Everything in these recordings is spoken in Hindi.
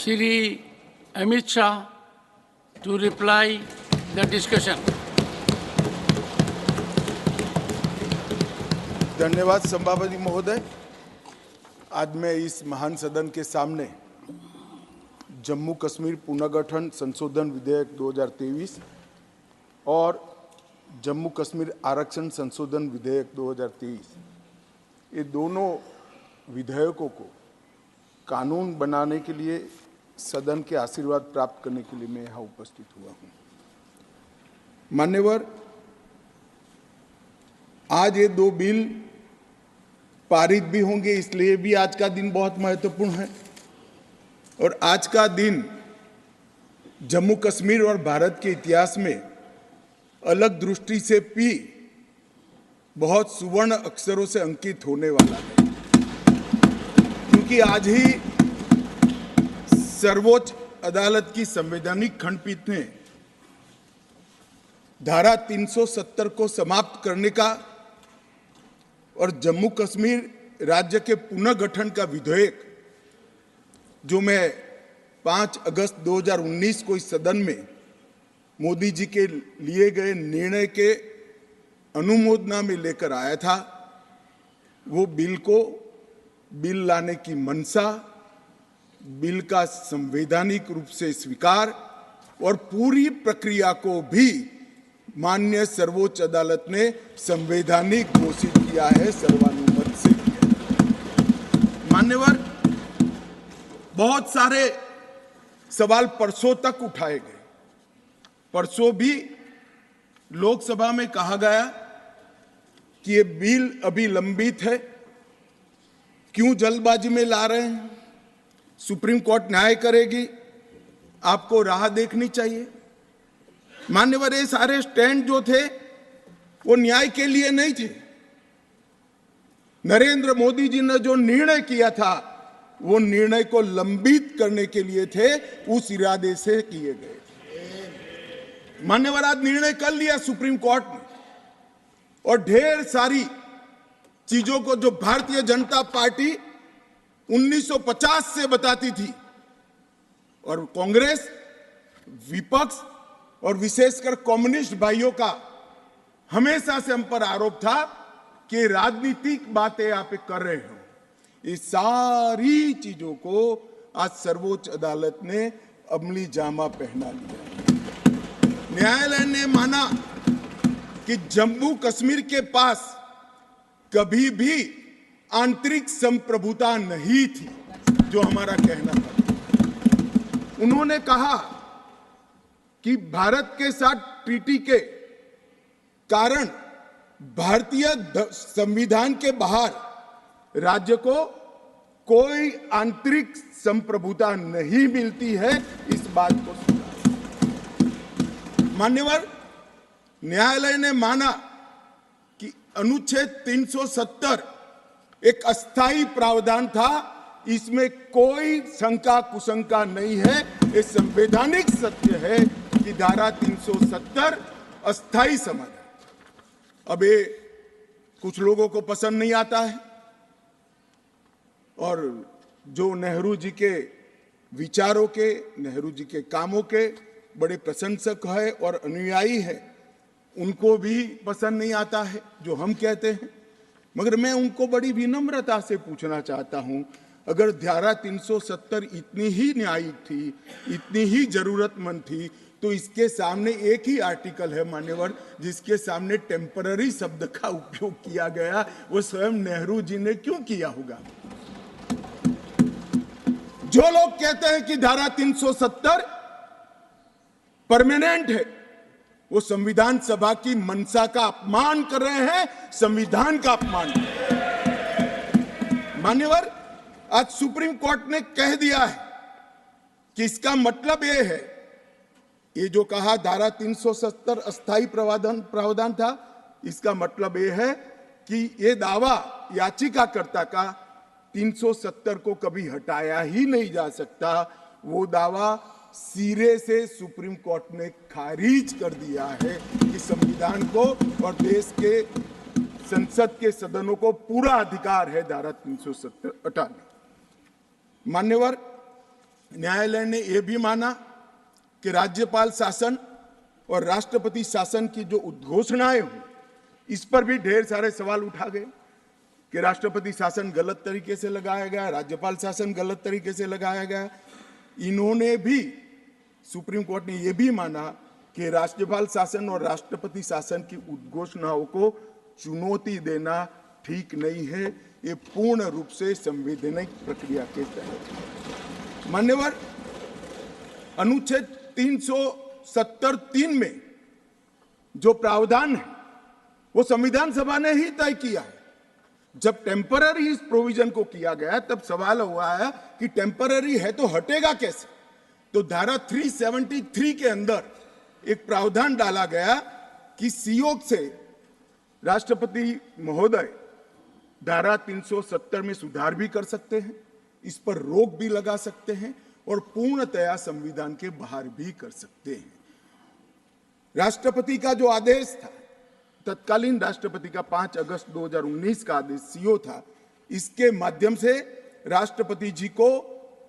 Shri Amit Shah to reply the discussion. धन्यवाद सभापति महोदय। आज मैं इस महान सदन के सामने जम्मू कश्मीर पुनर्गठन संशोधन विधेयक 2023 और जम्मू कश्मीर आरक्षण संशोधन विधेयक 2023 ये दोनों विधेयकों को कानून बनाने के लिए सदन के आशीर्वाद प्राप्त करने के लिए मैं यहाँ उपस्थित हुआ हूँ। मान्यवर, आज ये दो बिल पारित भी होंगे, इसलिए भी आज का दिन बहुत महत्वपूर्ण है। और आज का दिन जम्मू कश्मीर और भारत के इतिहास में अलग दृष्टि से भी बहुत सुवर्ण अक्षरों से अंकित होने वाला है, क्योंकि आज ही सर्वोच्च अदालत की संवैधानिक खंडपीठ ने धारा 370 को समाप्त करने का और जम्मू कश्मीर राज्य के पुनर्गठन का विधेयक, जो मैं 5 अगस्त 2019 को इस सदन में मोदी जी के लिए गए निर्णय के अनुमोदना में लेकर आया था, वो बिल लाने की मंशा, बिल का संवैधानिक रूप से स्वीकार और पूरी प्रक्रिया को भी माननीय सर्वोच्च अदालत ने संवैधानिक घोषित किया है, सर्वानुमत से किया है। मान्यवर, बहुत सारे सवाल परसों तक उठाए गए। परसों भी लोकसभा में कहा गया कि ये बिल अभी लंबित है, क्यों जल्दबाजी में ला रहे हैं, सुप्रीम कोर्ट न्याय करेगी, आपको राह देखनी चाहिए। मान्यवर, ये सारे स्टैंड जो थे वो न्याय के लिए नहीं थे। नरेंद्र मोदी जी ने जो निर्णय किया था वो निर्णय को लंबित करने के लिए थे, उस इरादे से किए गए थे। मान्यवर, आज निर्णय कर लिया सुप्रीम कोर्ट ने, और ढेर सारी चीजों को जो भारतीय जनता पार्टी 1950 से बताती थी, और कांग्रेस, विपक्ष और विशेषकर कम्युनिस्ट भाइयों का हमेशा से हम पर आरोप था कि राजनीतिक बातें आप कर रहे हो, इस सारी चीजों को आज सर्वोच्च अदालत ने अमली जामा पहना लिया। न्यायालय ने माना कि जम्मू कश्मीर के पास कभी भी आंतरिक संप्रभुता नहीं थी, जो हमारा कहना था। उन्होंने कहा कि भारत के साथ ट्रीटी के कारण भारतीय संविधान के बाहर राज्य को कोई आंतरिक संप्रभुता नहीं मिलती है, इस बात को सुना। मान्यवर, न्यायालय ने माना कि अनुच्छेद 370 एक अस्थायी प्रावधान था, इसमें कोई शंका कुशंका नहीं है, ये संवैधानिक सत्य है कि धारा 370 अस्थायी समझ है। अब ये कुछ लोगों को पसंद नहीं आता है, और जो नेहरू जी के विचारों के, नेहरू जी के कामों के बड़े प्रशंसक है और अनुयायी है, उनको भी पसंद नहीं आता है जो हम कहते हैं। मगर मैं उनको बड़ी विनम्रता से पूछना चाहता हूं, अगर धारा 370 इतनी ही न्यायिक थी, इतनी ही जरूरतमंद थी, तो इसके सामने एक ही आर्टिकल है मान्यवर, जिसके सामने टेम्पररी शब्द का उपयोग किया गया, वो स्वयं नेहरू जी ने क्यों किया होगा? जो लोग कहते हैं कि धारा 370 परमानेंट है, वो संविधान सभा की मंशा का अपमान कर रहे हैं, संविधान का अपमान कर रहे हैं। मान्यवर, आज सुप्रीम कोर्ट ने कह दिया है कि इसका मतलब यह है, ये जो कहा धारा 370 अस्थायी प्रावधान था, इसका मतलब यह है कि ये दावा याचिकाकर्ता का 370 को कभी हटाया ही नहीं जा सकता। वो दावा सिरे से सुप्रीम कोर्ट ने खारिज कर दिया है कि संविधान को और देश के संसद के सदनों को पूरा अधिकार है धारा 370 हटाने। मान्यवर, न्यायालय ने यह भी माना कि राज्यपाल शासन और राष्ट्रपति शासन की जो उद्घोषणाएं हुई, इस पर भी ढेर सारे सवाल उठा गए कि राष्ट्रपति शासन गलत तरीके से लगाया गया, राज्यपाल शासन गलत तरीके से लगाया गया। इन्होंने भी, सुप्रीम कोर्ट ने यह भी माना कि राज्यपाल शासन और राष्ट्रपति शासन की उद्घोषणाओं को चुनौती देना ठीक नहीं है, ये पूर्ण रूप से संवैधानिक प्रक्रिया के तहत। मान्यवर, अनुच्छेद 370(3) में जो प्रावधान है वो संविधान सभा ने ही तय किया है। जब टेम्पररी इस प्रोविजन को किया गया तब सवाल हुआ है कि टेम्पररी है तो हटेगा कैसे। तो धारा 373 के अंदर एक प्रावधान डाला गया कि सीओ से राष्ट्रपति महोदय धारा 370 में सुधार भी कर सकते हैं, इस पर रोक भी लगा सकते हैं और पूर्णतया संविधान के बाहर भी कर सकते हैं। राष्ट्रपति का जो आदेश था, तत्कालीन राष्ट्रपति का 5 अगस्त 2019 का आदेश सीओ था, इसके माध्यम से राष्ट्रपति जी को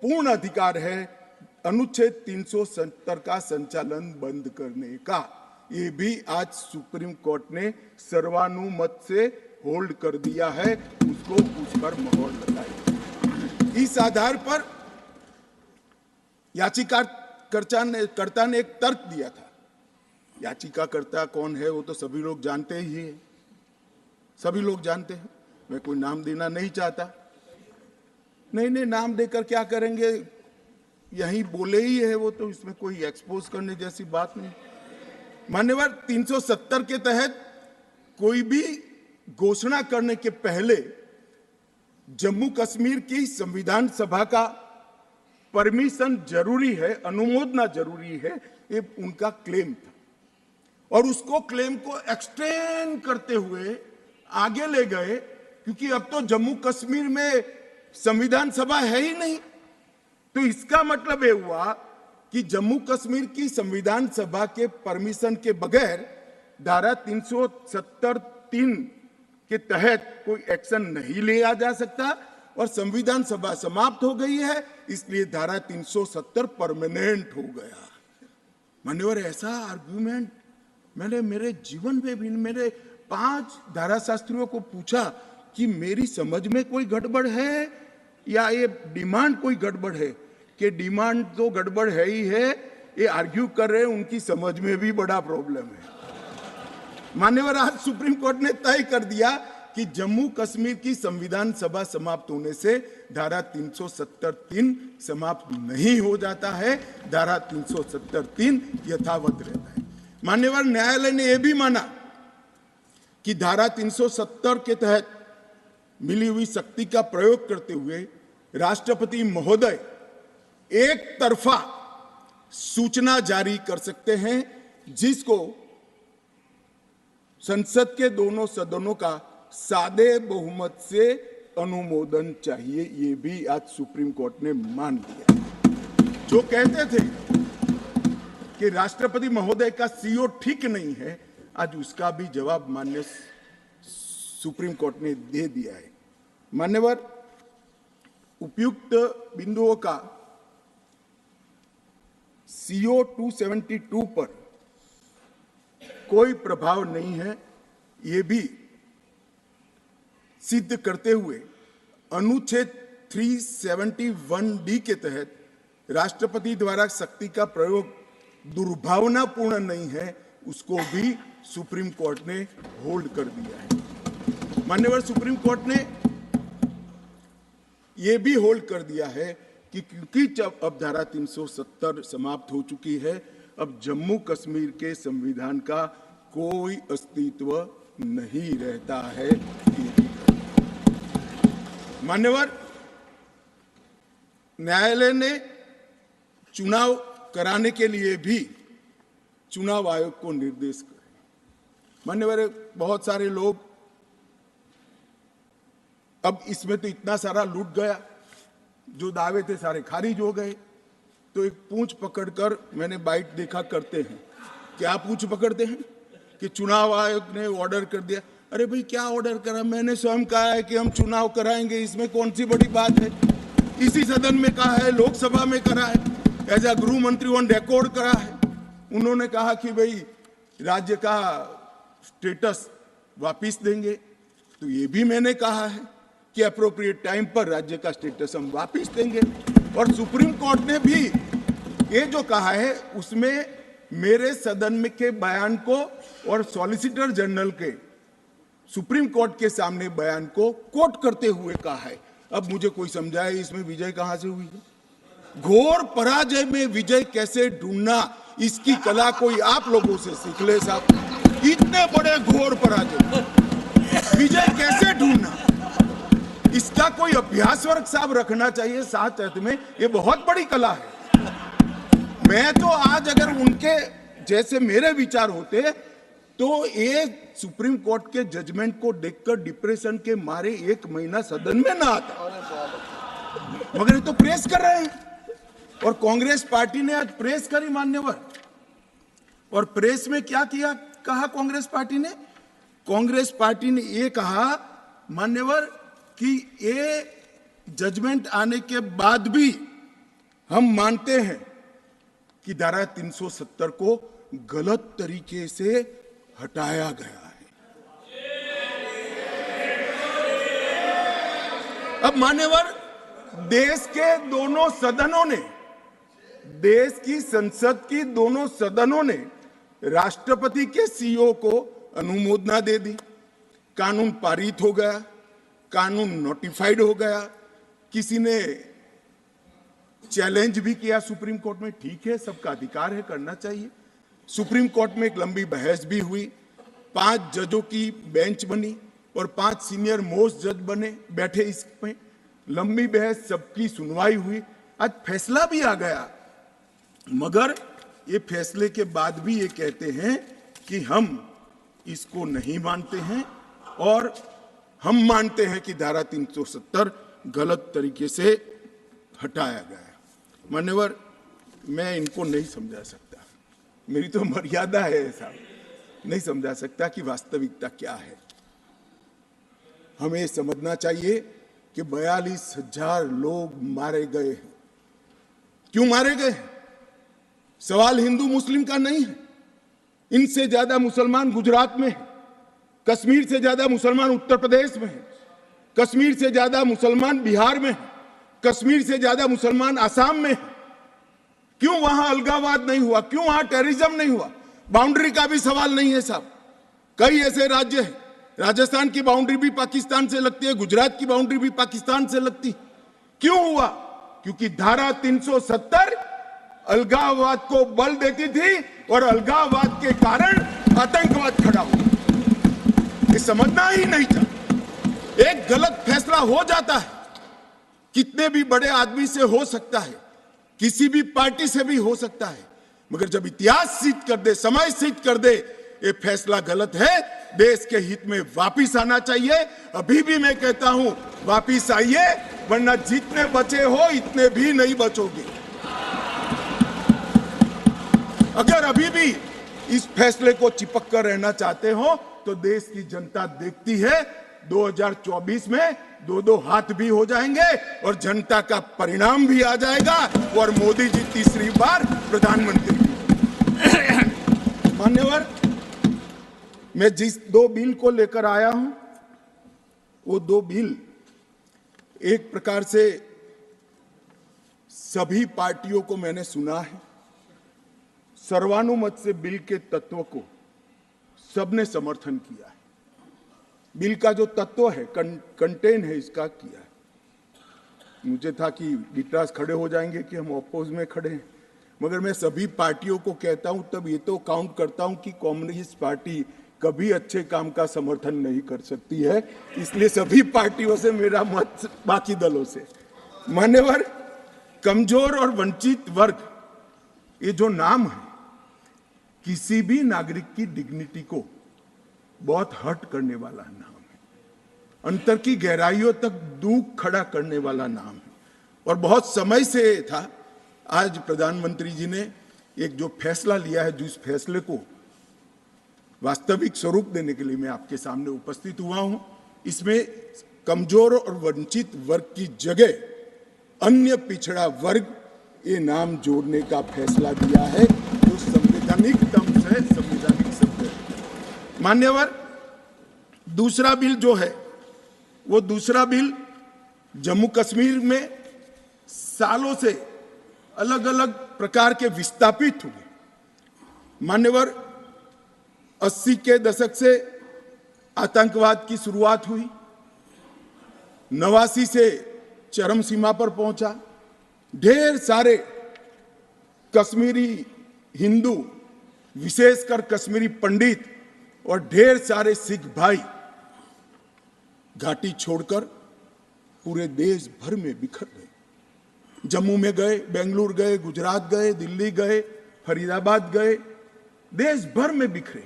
पूर्ण अधिकार है अनुच्छेद 370 का संचालन बंद करने का। ये भी आज सुप्रीम कोर्ट ने सर्वानुमत से होल्ड कर दिया है, उसको उस पर मोहर लगाई। इस आधार पर याचिकाकर्ता ने एक तर्क दिया था। याचिकाकर्ता कौन है वो तो सभी लोग जानते ही हैं, सभी लोग जानते हैं, मैं कोई नाम देना नहीं चाहता। नहीं, नाम देकर क्या करेंगे, यही बोले ही है वो, तो इसमें कोई एक्सपोज करने जैसी बात नहीं। मान्यवर, 370 के तहत कोई भी घोषणा करने के पहले जम्मू कश्मीर की संविधान सभा का परमिशन जरूरी है, अनुमोदना जरूरी है, ये उनका क्लेम था। और उसको क्लेम को एक्सटेंड करते हुए आगे ले गए, क्योंकि अब तो जम्मू कश्मीर में संविधान सभा है ही नहीं। तो इसका मतलब ये हुआ कि जम्मू कश्मीर की संविधान सभा के परमिशन के बगैर धारा 370(3) के तहत कोई एक्शन नहीं लिया जा सकता और संविधान सभा समाप्त हो गई है, इसलिए धारा 370 परमानेंट हो गया। मान्यवर, ऐसा आर्गुमेंट मैंने मेरे जीवन में भी, मेरे 5 धाराशास्त्रियों को पूछा कि मेरी समझ में कोई गड़बड़ है या ये डिमांड कोई गड़बड़ है, कि डिमांड तो गड़बड़ है ही है, ये आर्ग्यू कर रहे हैं उनकी समझ में भी बड़ा प्रॉब्लम है। मान्यवर, आज सुप्रीम कोर्ट ने तय कर दिया कि जम्मू कश्मीर की संविधान सभा समाप्त होने से धारा 370(3) समाप्त नहीं हो जाता है, धारा 370(3) यथावत रहता है। मान्यवर, न्यायालय ने यह भी माना कि धारा 370 के तहत मिली हुई शक्ति का प्रयोग करते हुए राष्ट्रपति महोदय एक तरफा सूचना जारी कर सकते हैं, जिसको संसद के दोनों सदनों का सादे बहुमत से अनुमोदन चाहिए। ये भी आज सुप्रीम कोर्ट ने मान लिया। जो कहते थे कि राष्ट्रपति महोदय का सीओ ठीक नहीं है, आज उसका भी जवाब माननीय सुप्रीम कोर्ट ने दे दिया है। मान्यवर, उपयुक्त बिंदुओं का सीओ 272 पर कोई प्रभाव नहीं है, ये भी सिद्ध करते हुए अनुच्छेद 371(d) के तहत राष्ट्रपति द्वारा शक्ति का प्रयोग दुर्भावनापूर्ण नहीं है, उसको भी सुप्रीम कोर्ट ने होल्ड कर दिया है। मान्यवर, सुप्रीम कोर्ट ने यह भी होल्ड कर दिया है कि क्योंकि जब अब धारा 370 समाप्त हो चुकी है, अब जम्मू कश्मीर के संविधान का कोई अस्तित्व नहीं रहता है। मान्यवर, न्यायालय ने चुनाव कराने के लिए भी चुनाव आयोग को निर्देश करे। मान्यवर, बहुत सारे लोग, अब इसमें तो इतना सारा लूट गया, जो दावे थे सारे खारिज हो गए। तो एक पूंछ पकड़कर मैंने बाइट देखा करते हैं, क्या पूंछ पकड़ते हैं कि चुनाव आयोग ने ऑर्डर कर दिया। अरे भाई, क्या ऑर्डर करा? मैंने स्वयं कहा है कि हम चुनाव कराएंगे, इसमें कौन सी बड़ी बात है? इसी सदन में कहा है, लोकसभा में करा है, एज अ गृह मंत्री ऑन रिकॉर्ड करा है। उन्होंने कहा कि भाई राज्य का स्टेटस वापिस देंगे, तो ये भी मैंने कहा है कि अप्रोप्रिएट टाइम पर राज्य का स्टेटस हम वापिस देंगे। और सुप्रीम कोर्ट ने भी ये जो कहा है उसमें मेरे सदन में के बयान को और सॉलिसिटर जनरल के सुप्रीम कोर्ट के सामने बयान को कोट करते हुए कहा है। अब मुझे कोई समझाए इसमें विजय कहां से हुई है? घोर पराजय में विजय कैसे ढूंढना, इसकी कला कोई आप लोगों से सीख ले साहब। इतने बड़े घोर पराजय विजय कैसे ढूंढना, इसका कोई अभ्यास वर्ग साहब रखना चाहिए साथ में। ये बहुत बड़ी कला है। मैं तो आज अगर उनके जैसे मेरे विचार होते तो ये सुप्रीम कोर्ट के जजमेंट को देखकर डिप्रेशन के मारे 1 महीना सदन में ना आता, मगर ये तो प्रेस कर रहे हैं। और कांग्रेस पार्टी ने आज प्रेस करी मान्यवर, और प्रेस में क्या किया कहा कांग्रेस पार्टी ने? कांग्रेस पार्टी ने ये कहा मान्यवर कि ये जजमेंट आने के बाद भी हम मानते हैं कि धारा 370 को गलत तरीके से हटाया गया है। अब मान्यवर देश के दोनों सदनों ने, देश की संसद की दोनों सदनों ने राष्ट्रपति के सीओ को अनुमोदना दे दी, कानून पारित हो गया, कानून नोटिफाइड हो गया। किसी ने चैलेंज भी किया सुप्रीम कोर्ट में, ठीक है, सबका अधिकार है, करना चाहिए। सुप्रीम कोर्ट में एक लंबी बहस भी हुई, 5 जजों की बेंच बनी और 5 सीनियर मोस्ट जज बने बैठे इसमें, लंबी बहस, सबकी सुनवाई हुई, आज फैसला भी आ गया। मगर ये फैसले के बाद भी ये कहते हैं कि हम इसको नहीं मानते हैं और हम मानते हैं कि धारा 370 गलत तरीके से हटाया गया है। मान्यवर, मैं इनको नहीं समझा सकता, मेरी तो मर्यादा है ऐसा, नहीं समझा सकता कि वास्तविकता क्या है। हमें समझना चाहिए कि 42,000 लोग मारे गए हैं। क्यों मारे गए? सवाल हिंदू मुस्लिम का नहीं है। इनसे ज्यादा मुसलमान गुजरात में है, कश्मीर से ज्यादा मुसलमान उत्तर प्रदेश में है, कश्मीर से ज्यादा मुसलमान बिहार में है, कश्मीर से ज्यादा मुसलमान आसाम में है। क्यों वहां अलगाववाद नहीं हुआ? क्यों वहां टेररिज्म नहीं हुआ? बाउंड्री का भी सवाल नहीं है साहब। कई ऐसे राज्य हैं, राजस्थान की बाउंड्री भी पाकिस्तान से लगती है, गुजरात की बाउंड्री भी पाकिस्तान से लगती। क्यों हुआ? क्योंकि धारा 370 अलगाववाद को बल देती थी और अलगाववाद के कारण आतंकवाद खड़ा हुआ। ये समझना ही नहीं था। एक गलत फैसला हो जाता है, कितने भी बड़े आदमी से हो सकता है, किसी भी पार्टी से भी हो सकता है, मगर जब इतिहास सिद्ध कर दे, समय सिद्ध कर दे ये फैसला गलत है, देश के हित में वापिस आना चाहिए। अभी भी मैं कहता हूं वापिस आइए, वरना जितने बचे हो इतने भी नहीं बचोगे। अगर अभी भी इस फैसले को चिपक कर रहना चाहते हो तो देश की जनता देखती है 2024 में 2-2 हाथ भी हो जाएंगे और जनता का परिणाम भी आ जाएगा और मोदी जी तीसरी बार प्रधानमंत्री भी। मान्यवर, मैं जिस 2 बिल को लेकर आया हूं वो 2 बिल एक प्रकार से सभी पार्टियों को मैंने सुना है, सर्वानुमत से बिल के तत्व को सबने समर्थन किया है। बिल का जो तत्व है, कंटेन है, इसका किया है। मुझे था कि गिटराज खड़े हो जाएंगे कि हम अपोज में खड़े हैं, मगर मैं सभी पार्टियों को कहता हूं, तब ये तो काउंट करता हूं कि कम्युनिस्ट पार्टी कभी अच्छे काम का समर्थन नहीं कर सकती है, इसलिए सभी पार्टियों से मेरा मत बाकी दलों से। मान्यवर, कमजोर और वंचित वर्ग ये जो नाम है, किसी भी नागरिक की डिग्निटी को बहुत हर्ट करने वाला नाम है, अंतर की गहराइयों तक दुख खड़ा करने वाला नाम है और बहुत समय से था। आज प्रधानमंत्री जी ने एक जो फैसला लिया है, जिस फैसले को वास्तविक स्वरूप देने के लिए मैं आपके सामने उपस्थित हुआ हूं, इसमें कमजोर और वंचित वर्ग की जगह अन्य पिछड़ा वर्ग ये नाम जोड़ने का फैसला दिया है, जो संवैधानिक टर्म्स है, संवैधानिक शब्द है। मान्यवर, दूसरा बिल जो है वो दूसरा बिल जम्मू कश्मीर में सालों से अलग अलग प्रकार के विस्थापित हुए। मान्यवर, 80 के दशक से आतंकवाद की शुरुआत हुई, 89 से चरम सीमा पर पहुंचा। ढेर सारे कश्मीरी हिंदू, विशेषकर कश्मीरी पंडित और ढेर सारे सिख भाई घाटी छोड़कर पूरे देश भर में बिखर गए। जम्मू में गए, बेंगलुरु गए, गुजरात गए, दिल्ली गए, फरीदाबाद गए, देश भर में बिखरे।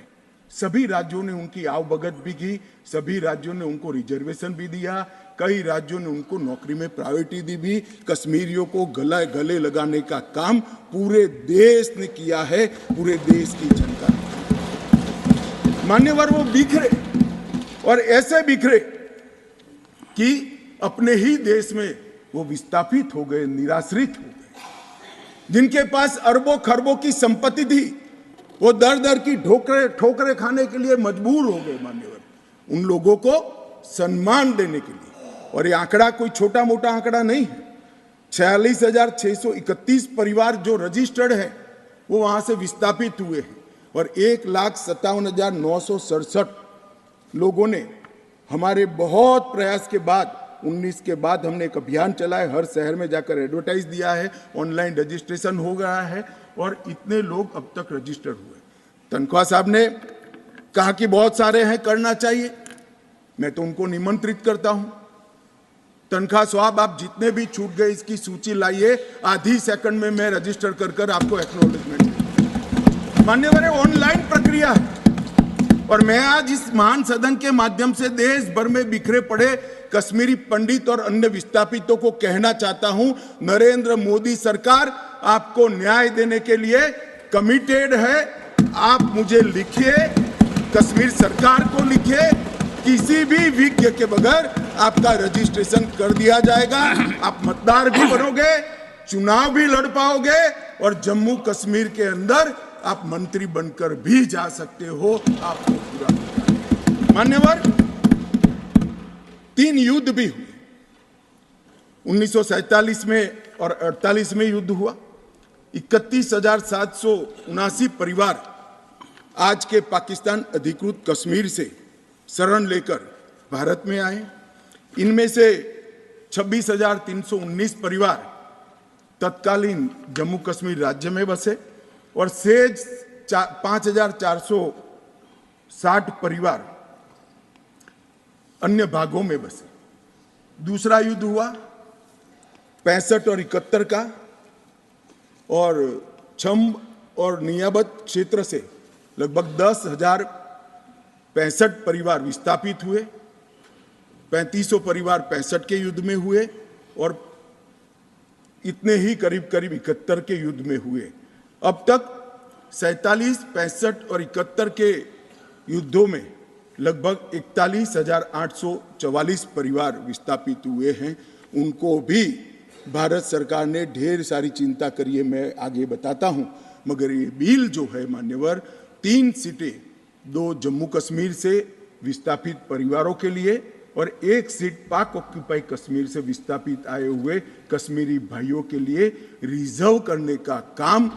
सभी राज्यों ने उनकी आवभगत भी की, सभी राज्यों ने उनको रिजर्वेशन भी दिया, कई राज्यों ने उनको नौकरी में प्रायोरिटी दी भी। कश्मीरियों को गले लगाने का काम पूरे देश ने किया है, पूरे देश की जनता ने। मान्यवर, वो बिखरे और ऐसे बिखरे कि अपने ही देश में वो विस्थापित हो गए, निराश्रित हो गए। जिनके पास अरबों खरबों की संपत्ति थी, वो दर दर की ठोकरे खाने के लिए मजबूर हो गए। मान्यवर, उन लोगों को सम्मान देने के लिए, और ये आंकड़ा कोई छोटा मोटा आंकड़ा नहीं है, 46,631 परिवार जो रजिस्टर्ड है वो वहां से विस्थापित हुए हैं, और 1,57,967 लोगों ने हमारे बहुत प्रयास के बाद 19 के बाद हमने एक अभियान चलाया, हर शहर में जाकर एडवर्टाइज दिया है, ऑनलाइन रजिस्ट्रेशन हो गया है, और इतने लोग अब तक रजिस्टर्ड हुए। तनख्वाह साहब ने कहा कि बहुत सारे हैं, करना चाहिए। मैं तो उनको निमंत्रित करता हूं, तनख्वाह साहब आप जितने भी छूट गए इसकी सूची लाइए, आधी सेकंड में मैं रजिस्टर कर आपको एक्नॉलेजमेंट। मान्यवर, ऑनलाइन प्रक्रिया है, और मैं आज इस महान सदन के माध्यम से देश भर में बिखरे पड़े कश्मीरी पंडित और अन्य विस्थापितों को कहना चाहता हूं, नरेंद्र मोदी सरकार आपको न्याय देने के लिए कमिटेड है। आप मुझे लिखिए, कश्मीर सरकार को लिखिए, किसी भी विज्ञ के बगैर आपका रजिस्ट्रेशन कर दिया जाएगा। आप मतदार भी बनोगे, चुनाव भी लड़ पाओगे, और जम्मू कश्मीर के अंदर आप मंत्री बनकर भी जा सकते हो। आपको पूरा। मान्यवर, 3 युद्ध भी हुए, 1947 में और 48 में युद्ध हुआ। 31,779 परिवार आज के पाकिस्तान अधिकृत कश्मीर से शरण लेकर भारत में आए। इनमें से 26,319 परिवार तत्कालीन जम्मू कश्मीर राज्य में बसे, और शेष 5,460 परिवार अन्य भागों में बसे। दूसरा युद्ध हुआ 65 और 71 का, और छम्ब और नियाबत क्षेत्र से लगभग 10,065 परिवार विस्थापित हुए। 3500 परिवार 65 के युद्ध में हुए, और इतने ही करीब 71 के युद्ध में हुए। अब तक 47, 65 और 71 के युद्धों में लगभग 41,844 परिवार विस्थापित हुए हैं। उनको भी भारत सरकार ने ढेर सारी चिंता करी है, मैं आगे बताता हूं। मगर ये बिल जो है मान्यवर, 3 सीटें, 2 जम्मू कश्मीर से विस्थापित परिवारों के लिए और 1 सीट पाक ऑक्यूपाई कश्मीर से विस्थापित आए हुए कश्मीरी भाइयों के लिए रिजर्व करने का काम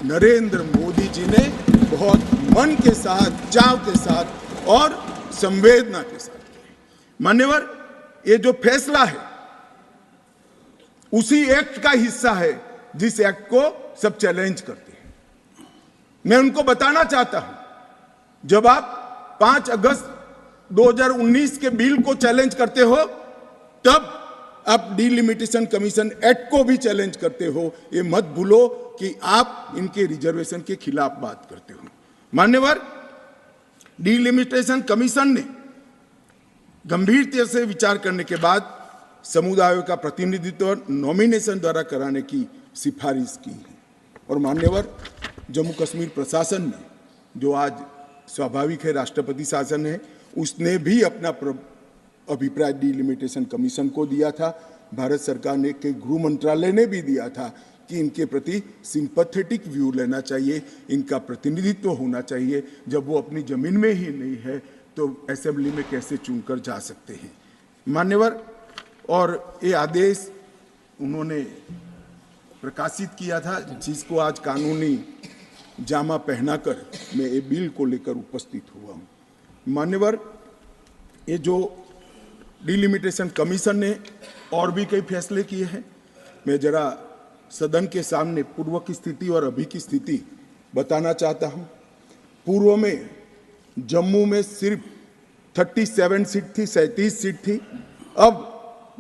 नरेंद्र मोदी जी ने बहुत मन के साथ, चाव के साथ और संवेदना के साथ किया। मान्यवर, ये जो फैसला है उसी एक्ट का हिस्सा है जिस एक्ट को सब चैलेंज करते हैं। मैं उनको बताना चाहता हूं, जब आप 5 अगस्त 2019 के बिल को चैलेंज करते हो, तब आप डिलिमिटेशन कमीशन एक्ट को भी चैलेंज करते हो। ये मत भूलो कि आप इनके रिजर्वेशन के खिलाफ बात करते हो। मान्यवर, डिलिमिटेशन कमीशन ने गंभीरता से विचार करने के बाद समुदायों का प्रतिनिधित्व नॉमिनेशन द्वारा कराने की सिफारिश की है। और मान्यवर, जम्मू कश्मीर प्रशासन ने, जो आज स्वाभाविक है राष्ट्रपति शासन है, उसने भी अपना अभिप्राय डिलिमिटेशन कमीशन को दिया था। भारत सरकार ने के गृह मंत्रालय ने भी दिया था कि इनके प्रति सिंपैथेटिक व्यू लेना चाहिए, इनका प्रतिनिधित्व होना चाहिए। जब वो अपनी जमीन में ही नहीं है तो असेंबली में कैसे चुनकर जा सकते हैं। मान्यवर, और ये आदेश उन्होंने प्रकाशित किया था, जिसको आज कानूनी जामा पहनाकर मैं ये बिल को लेकर उपस्थित हुआ हूँ। मान्यवर, ये जो डिलिमिटेशन कमीशन ने और भी कई फैसले किए हैं, मैं जरा सदन के सामने पूर्व की स्थिति और अभी की स्थिति बताना चाहता हूँ। पूर्व में जम्मू में सिर्फ 37 सीट थी, 37 सीट थी। अब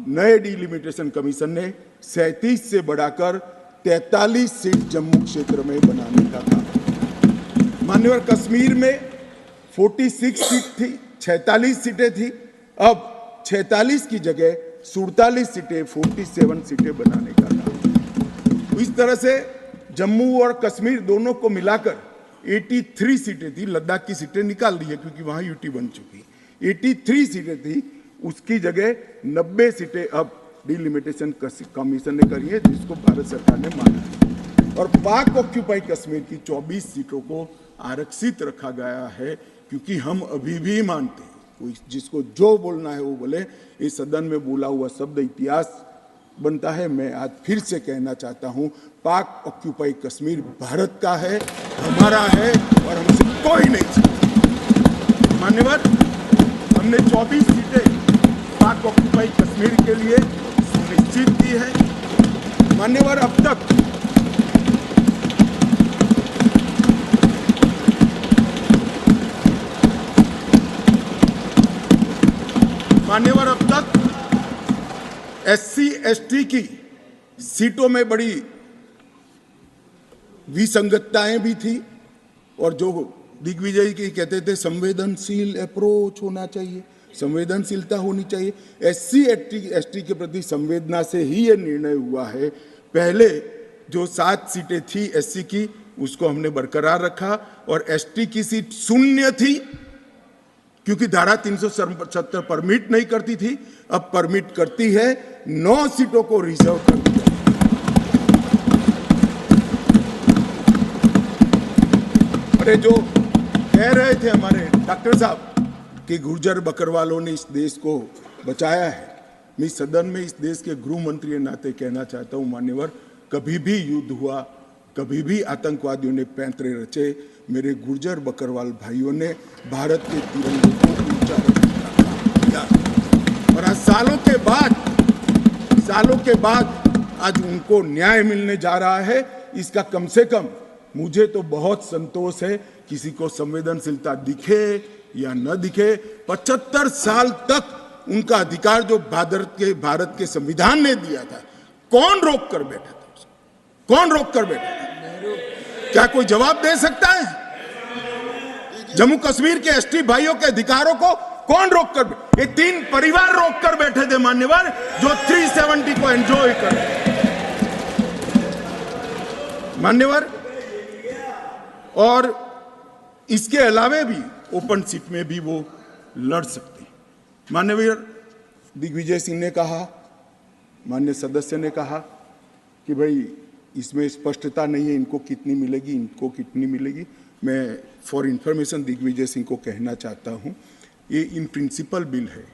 नए डिलिमिटेशन कमीशन ने 37 से बढ़ाकर 43 सीट जम्मू क्षेत्र में बनाने का कहा। मान्यवर, कश्मीर में 46 सीट थी, 46 सीटें थी। अब 46 की जगह 47 सीटें, 47 सीटें बनाने का कहा। इस तरह से जम्मू और कश्मीर दोनों को मिलाकर 83 सीटें थी। लद्दाख की सीटें निकाल दी है क्योंकि वहां यूटी बन चुकी। 83 सीटें थी, उसकी जगह 90 सीटें अब डिलिमिटेशन कमीशन ने करी है, जिसको भारत सरकार ने माना है। और पाक ऑक्यूपाई कश्मीर की 24 सीटों को आरक्षित रखा गया है, क्योंकि हम अभी भी मानते हैं, कोई जिसको जो बोलना है वो बोले। इस सदन में बोला हुआ शब्द इतिहास बनता है। मैं आज फिर से कहना चाहता हूं, पाक ऑक्यूपाई कश्मीर भारत का है, हमारा है, और हमसे कोई नहीं चाहता। मान्यवर, हमने 24 सीटें पाक ऑक्यूपाई कश्मीर के लिए सुनिश्चित की है। मान्यवर, अब तक SC ST की सीटों में बड़ी विसंगतताएं भी थी, और जो दिग्विजय की कहते थे संवेदनशील अप्रोच होना चाहिए, संवेदनशीलता होनी चाहिए। SC ST के प्रति संवेदना से ही ये निर्णय हुआ है। पहले जो 7 सीटें थी SC की, उसको हमने बरकरार रखा, और ST की सीट शून्य थी, क्योंकि धारा 377 परमिट नहीं करती थी। अब परमिट करती है, 9 सीटों को रिजर्व कर दिया। अरे जो कह रहे थे हमारे डॉक्टर साहब कि गुर्जर बकरवालों ने इस देश को बचाया है, मैं सदन में इस देश के गृह मंत्री के नाते कहना चाहता हूं, मान्यवर, कभी भी युद्ध हुआ, कभी भी आतंकवादियों ने पैंतरे रचे, मेरे गुर्जर बकरवाल भाइयों ने भारत के तिरंगे को ऊंचा रखा। और आज सालों के बाद आज उनको न्याय मिलने जा रहा है। इसका कम से कम मुझे तो बहुत संतोष है। किसी को संवेदनशीलता दिखे या न दिखे, 75 साल तक उनका अधिकार जो भारत के संविधान ने दिया था, कौन रोक कर बैठा था उसको? कौन रोक कर बैठा था? क्या कोई जवाब दे सकता है? जम्मू कश्मीर के ST भाइयों के अधिकारों को कौन रोक कर? ये 3 परिवार रोक कर बैठे थे मान्यवर, जो 370 को एंजॉय कर मान्यवर। और इसके अलावे भी ओपन सीट में भी वो लड़ सकते हैं। माननीय दिग्विजय सिंह ने कहा, माननीय सदस्य ने कहा कि भाई इसमें स्पष्टता नहीं है, इनको कितनी मिलेगी, इनको कितनी मिलेगी। मैं फॉर इंफॉर्मेशन दिग्विजय सिंह को कहना चाहता हूं, ये इन प्रिंसिपल बिल है।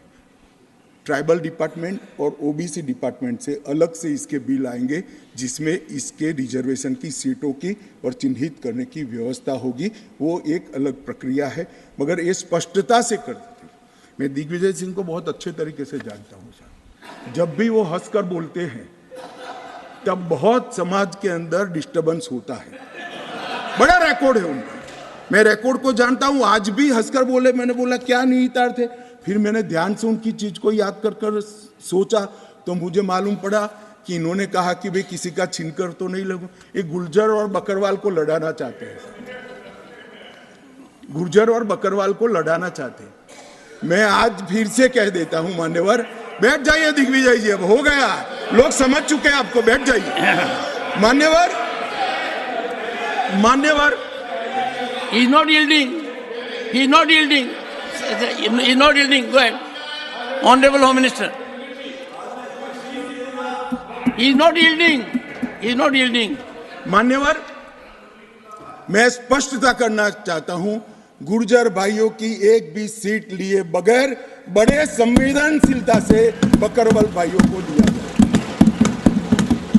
ट्राइबल डिपार्टमेंट और OBC डिपार्टमेंट से अलग से इसके बिल आएंगे, जिसमें इसके रिजर्वेशन की सीटों की और चिन्हित करने की व्यवस्था होगी। वो एक अलग प्रक्रिया है, मगर ये स्पष्टता से कर देते। मैं दिग्विजय सिंह को बहुत अच्छे तरीके से जानता हूँ सर। जब भी वो हंसकर बोलते हैं तब बहुत समाज के अंदर डिस्टर्बेंस होता है। बड़ा रिकॉर्ड है उनका, मैं रिकॉर्ड को जानता हूं। आज भी हंसकर बोले, मैंने बोला क्या निहितार्थ थे, फिर मैंने ध्यान से उनकी चीज को याद कर सोचा, तो मुझे मालूम पड़ा कि इन्होंने कहा कि भाई किसी का छीनकर तो नहीं लगूं। ये गुर्जर और बकरवाल को लड़ाना चाहते हैं, गुर्जर और बकरवाल को लड़ाना चाहते हैं। मैं आज फिर से कह देता हूं मान्यवर, बैठ जाइए दिग्विजय जी, अब हो गया, लोग समझ चुके हैं आपको, बैठ जाइए। मान्यवर he is not yielding, he is not yielding, he is not yielding. Go ahead, Honorable Home Minister. He is not yielding. He is not yielding. मान्यवर, मैं स्पष्टता करना चाहता हूं, गुर्जर भाइयों की एक भी सीट लिए बगैर बड़े संवेदनशीलता से बकरवाल भाइयों को लिया जाए,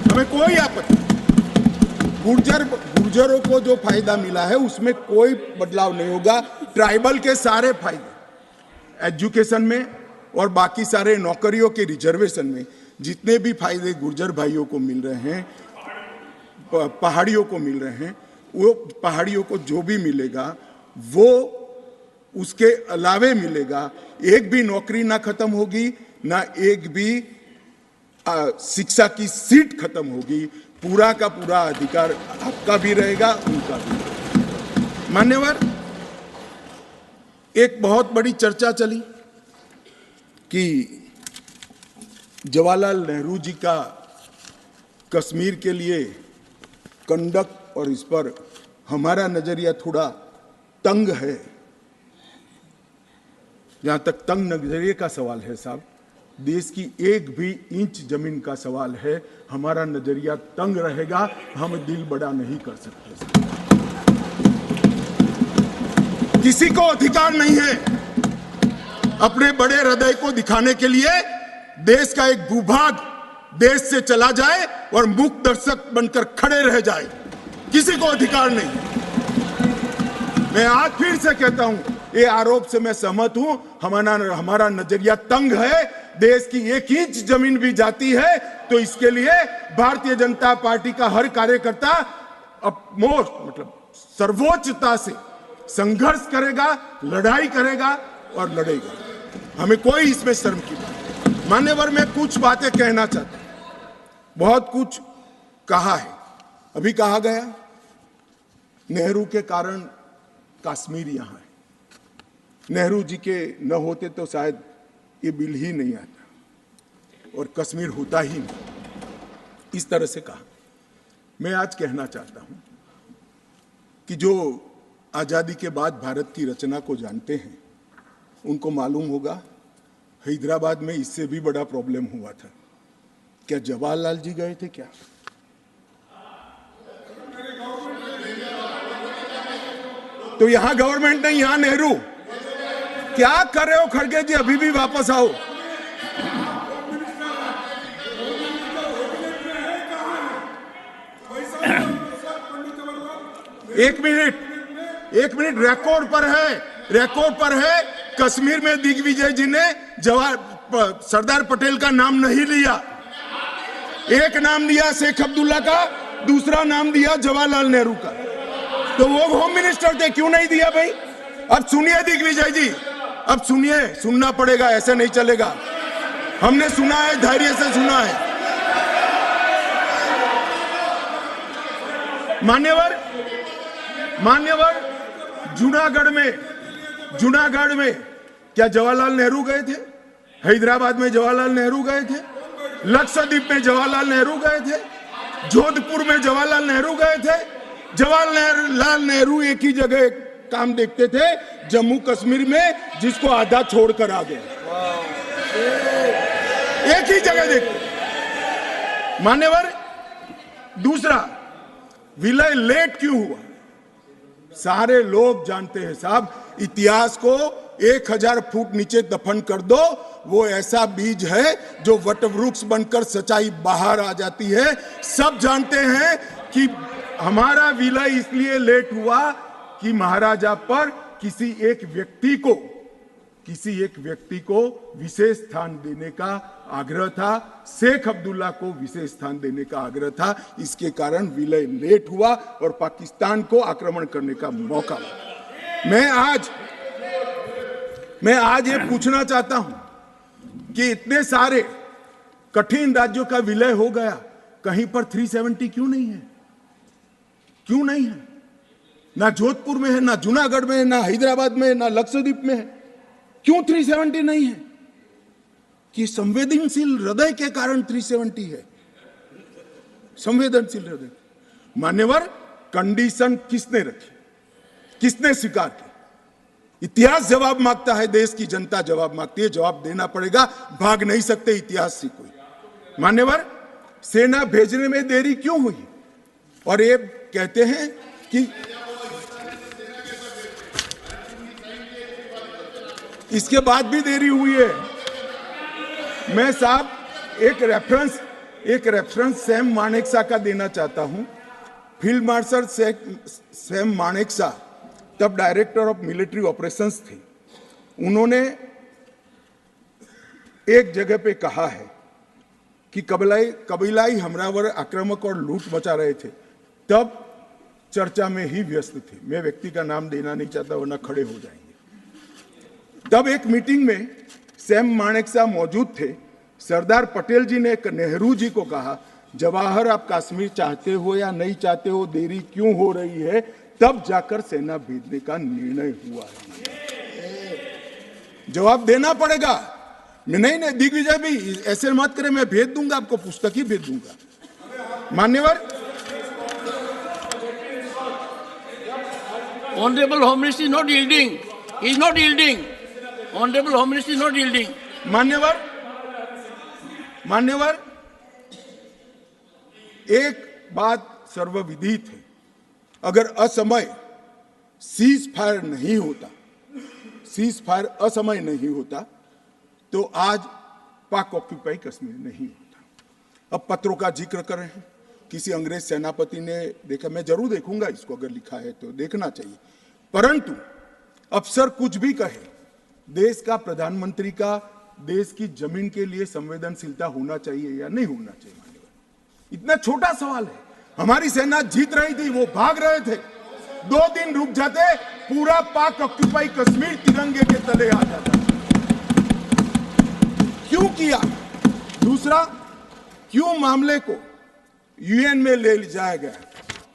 हमें कोई आपत्ति। गुर्जरों को जो फायदा मिला है उसमें कोई बदलाव नहीं होगा। ट्राइबल के सारे फायदे एजुकेशन में और बाकी सारे नौकरियों के रिजर्वेशन में जितने भी फायदे गुर्जर भाइयों को मिल रहे हैं, पहाड़ियों को मिल रहे हैं, वो पहाड़ियों को जो भी मिलेगा वो उसके अलावे मिलेगा। एक भी नौकरी ना खत्म होगी, ना एक भी शिक्षा की सीट खत्म होगी। पूरा का पूरा अधिकार आपका भी रहेगा, उनका भी। मान्यवर, एक बहुत बड़ी चर्चा चली कि जवाहरलाल नेहरू जी का कश्मीर के लिए कंडक्ट और इस पर हमारा नजरिया थोड़ा तंग है। जहां तक तंग नजरिए का सवाल है साहब, देश की एक भी इंच जमीन का सवाल है, हमारा नजरिया तंग रहेगा, हम दिल बड़ा नहीं कर सकते। किसी को अधिकार नहीं है अपने बड़े हृदय को दिखाने के लिए देश का एक भूभाग देश से चला जाए और मूक दर्शक बनकर खड़े रह जाए, किसी को अधिकार नहीं। मैं आज फिर से कहता हूं, ये आरोप से मैं सहमत हूं। हमारा नजरिया तंग है। देश की एक इंच जमीन भी जाती है तो इसके लिए भारतीय जनता पार्टी का हर कार्यकर्ता सर्वोच्चता से संघर्ष करेगा, लड़ाई करेगा और लड़ेगा। हमें कोई इसमें शर्म की बात नहीं। मान्यवर, मैं कुछ बातें कहना चाहता हूं। बहुत कुछ कहा है, अभी कहा गया नेहरू के कारण कश्मीर यहां है, नेहरू जी के न होते तो शायद ये बिल ही नहीं आता और कश्मीर होता ही नहीं। इस तरह से कहा। मैं आज कहना चाहता हूं कि जो आजादी के बाद भारत की रचना को जानते हैं उनको मालूम होगा हैदराबाद में इससे भी बड़ा प्रॉब्लम हुआ था। क्या जवाहरलाल जी गए थे क्या? तो यहां गवर्नमेंट नहीं, यहां नेहरू। क्या कर रहे हो खड़गे जी? अभी भी वापस आओ। एक मिनट रिकॉर्ड पर है। कश्मीर में दिग्विजय जी ने सरदार पटेल का नाम नहीं लिया। एक नाम दिया शेख अब्दुल्ला का, दूसरा नाम दिया जवाहरलाल नेहरू का। तो वो होम मिनिस्टर थे, क्यों नहीं दिया भाई? अब सुनिए दिग्विजय जी, अब सुनिए, सुनना पड़ेगा, ऐसे नहीं चलेगा। हमने सुना है, धैर्य से सुना है। मान्यवर, जूनागढ़ में क्या जवाहरलाल नेहरू गए थे? हैदराबाद में जवाहरलाल नेहरू गए थे? लक्षद्वीप में जवाहरलाल नेहरू गए थे? जोधपुर में जवाहरलाल नेहरू गए थे? जवाहरलाल नेहरू एक ही जगह काम देखते थे, जम्मू कश्मीर में, जिसको आधा छोड़कर आ गए। एक ही जगह देखते। मान्यवर, दूसरा, विलय लेट क्यों हुआ? सारे लोग जानते हैं साहब, इतिहास को 1000 फुट नीचे दफन कर दो, वो ऐसा बीज है जो वटवृक्ष बनकर सच्चाई बाहर आ जाती है। सब जानते हैं कि हमारा विलय इसलिए लेट हुआ कि महाराजा पर किसी एक व्यक्ति को विशेष स्थान देने का आग्रह था, शेख अब्दुल्ला को विशेष स्थान देने का आग्रह था। इसके कारण विलय लेट हुआ और पाकिस्तान को आक्रमण करने का मौका मिला। मैं आज ये पूछना चाहता हूं कि इतने सारे कठिन राज्यों का विलय हो गया, कहीं पर 370 क्यों नहीं है? क्यों नहीं है? ना जोधपुर में है, ना जूनागढ़ में है, ना हैदराबाद में है, ना लक्षद्वीप में है। क्यों 370 नहीं है? कि संवेदनशील हृदय के कारण 370 है। संवेदनशील हृदय। मान्यवर, कंडीशन किसने रखी, किसने स्वीकार की? इतिहास जवाब मांगता है, देश की जनता जवाब मांगती है, जवाब देना पड़ेगा, भाग नहीं सकते इतिहास से कोई। मान्यवर, सेना भेजने में देरी क्यों हुई? और ये कहते हैं कि इसके बाद भी देरी हुई है। मैं साहब एक रेफरेंस सैम मानेकशॉ का देना चाहता हूं। फील्ड मार्शल सैम मानेकशॉ तब डायरेक्टर ऑफ मिलिट्री ऑपरेशंस थे। उन्होंने एक जगह पे कहा है कि कबीलाई हमलावर आक्रामक और लूट मचा रहे थे, तब चर्चा में ही व्यस्त थे। मैं व्यक्ति का नाम देना नहीं चाहता वरना खड़े हो जाएंगे। तब एक मीटिंग में सैम मानेकशॉ मौजूद थे। सरदार पटेल जी ने नेहरू जी को कहा, जवाहर आप कश्मीर चाहते हो या नहीं चाहते हो, देरी क्यों हो रही है? तब जाकर सेना भेजने का निर्णय हुआ है। जवाब देना पड़ेगा। नहीं दिग्विजय भी ऐसे मत करे, मैं भेज दूंगा आपको, पुस्तक ही भेज दूंगा। मान्यवर, Honorable Home Minister is not yielding. He is not yielding. Honorable Home Minister is not yielding. मान्यवर, एक बात सर्वविदित है, अगर असमय सीज फायर असमय नहीं होता तो आज पाक ऑक्यूपाई कश्मीर नहीं होता। अब पत्रों का जिक्र कर रहे हैं, किसी अंग्रेज सेनापति ने देखा, मैं जरूर देखूंगा इसको, अगर लिखा है तो देखना चाहिए। परंतु अफसर कुछ भी कहे, देश का प्रधानमंत्री का देश की जमीन के लिए संवेदनशीलता होना चाहिए या नहीं होना चाहिए? इतना छोटा सवाल है। हमारी सेना जीत रही थी, वो भाग रहे थे, 2 दिन रुक जाते, पूरा पाक ऑक्यूपाई कश्मीर तिरंगे के तले आ जाता। क्यों किया? दूसरा, क्यों मामले को यूएन में ले जाया गया?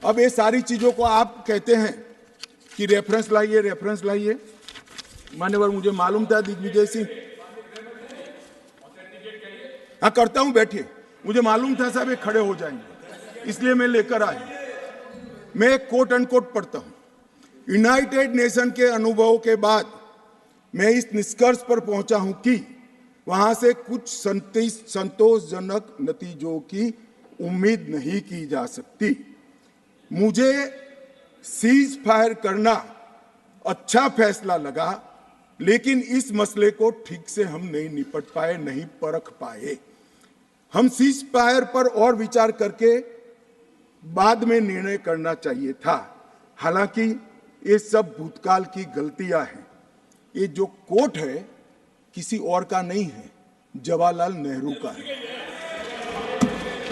अब ये सारी चीजों को आप कहते हैं कि रेफरेंस लाइए। मान्यवर, मुझे मालूम था दिग्विजय सिंह, हाँ करता हूं, बैठिए, मुझे मालूम था साहब ये खड़े हो जाएंगे, इसलिए मैं लेकर आया। मैं एक कोट अनकोट पढ़ता हूं। यूनाइटेड नेशन के अनुभवों के बाद मैं इस निष्कर्ष पर पहुंचा हूं कि वहां से कुछ संतोषजनक नतीजों की उम्मीद नहीं की जा सकती। मुझे सीज फायर करना अच्छा फैसला लगा, लेकिन इस मसले को ठीक से हम नहीं निपट पाए, नहीं परख पाए। हम सीज फायर पर और विचार करके बाद में निर्णय करना चाहिए था। हालांकि ये सब भूतकाल की गलतियां हैं। ये जो कोट है किसी और का नहीं है, जवाहरलाल नेहरू का है।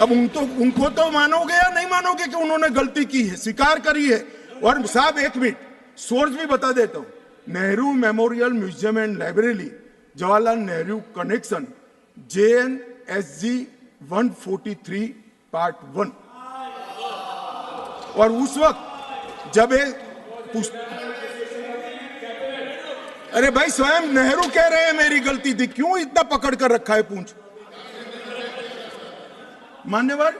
अब उनको तो मानोगे या नहीं मानोगे कि उन्होंने गलती की है, स्वीकार करी है। और साहब एक मिनट, सोर्स भी बता देता हूं, Nehru memorial museum and library, Jawaharlal Nehru connection, JNSG 143 part 1। और उस वक्त जब अरे भाई, स्वयं नेहरू कह रहे हैं मेरी गलती थी, क्यों इतना पकड़ कर रखा है पूंछ? मान्यवर,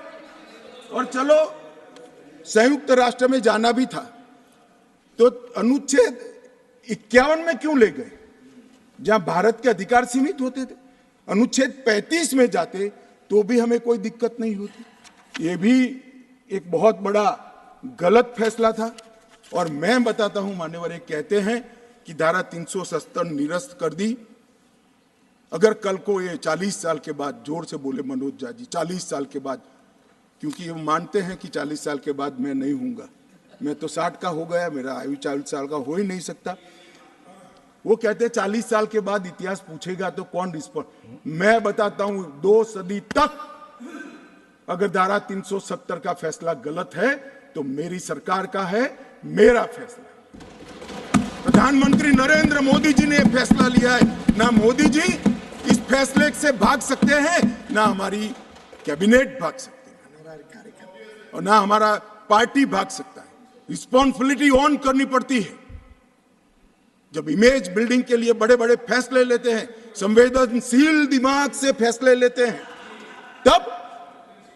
और चलो संयुक्त राष्ट्र में जाना भी था तो अनुच्छेद 51 में क्यों ले गए, जहां भारत के अधिकार सीमित होते थे? अनुच्छेद 35 में जाते तो भी हमें कोई दिक्कत नहीं होती। ये भी एक बहुत बड़ा गलत फैसला था। और मैं बताता हूं मान्यवर, एक कहते हैं कि धारा 370 निरस्त कर दी। अगर कल को ये 40 साल के बाद, जोर से बोले मनोज झा जी, 40 साल के बाद, क्योंकि ये मानते हैं कि 40 साल के बाद मैं नहीं हूंगा, मैं तो 60 का हो गया, मेरा आयु 40 साल का हो ही नहीं सकता। वो कहते हैं 40 साल के बाद इतिहास पूछेगा तो कौन रिस्पॉन्ड? मैं बताता हूं, 2 सदी तक अगर धारा 370 का फैसला गलत है तो मेरी सरकार का है, मेरा फैसला। प्रधानमंत्री नरेंद्र मोदी जी ने फैसला लिया है। ना मोदी जी इस फैसले से भाग सकते हैं, ना हमारी कैबिनेट भाग सकते हैं, और ना हमारा पार्टी भाग सकता है। रिस्पॉन्सिबिलिटी ऑन करनी पड़ती है। जब इमेज बिल्डिंग के लिए बड़े बड़े फैसले लेते हैं, संवेदनशील दिमाग से फैसले लेते हैं, तब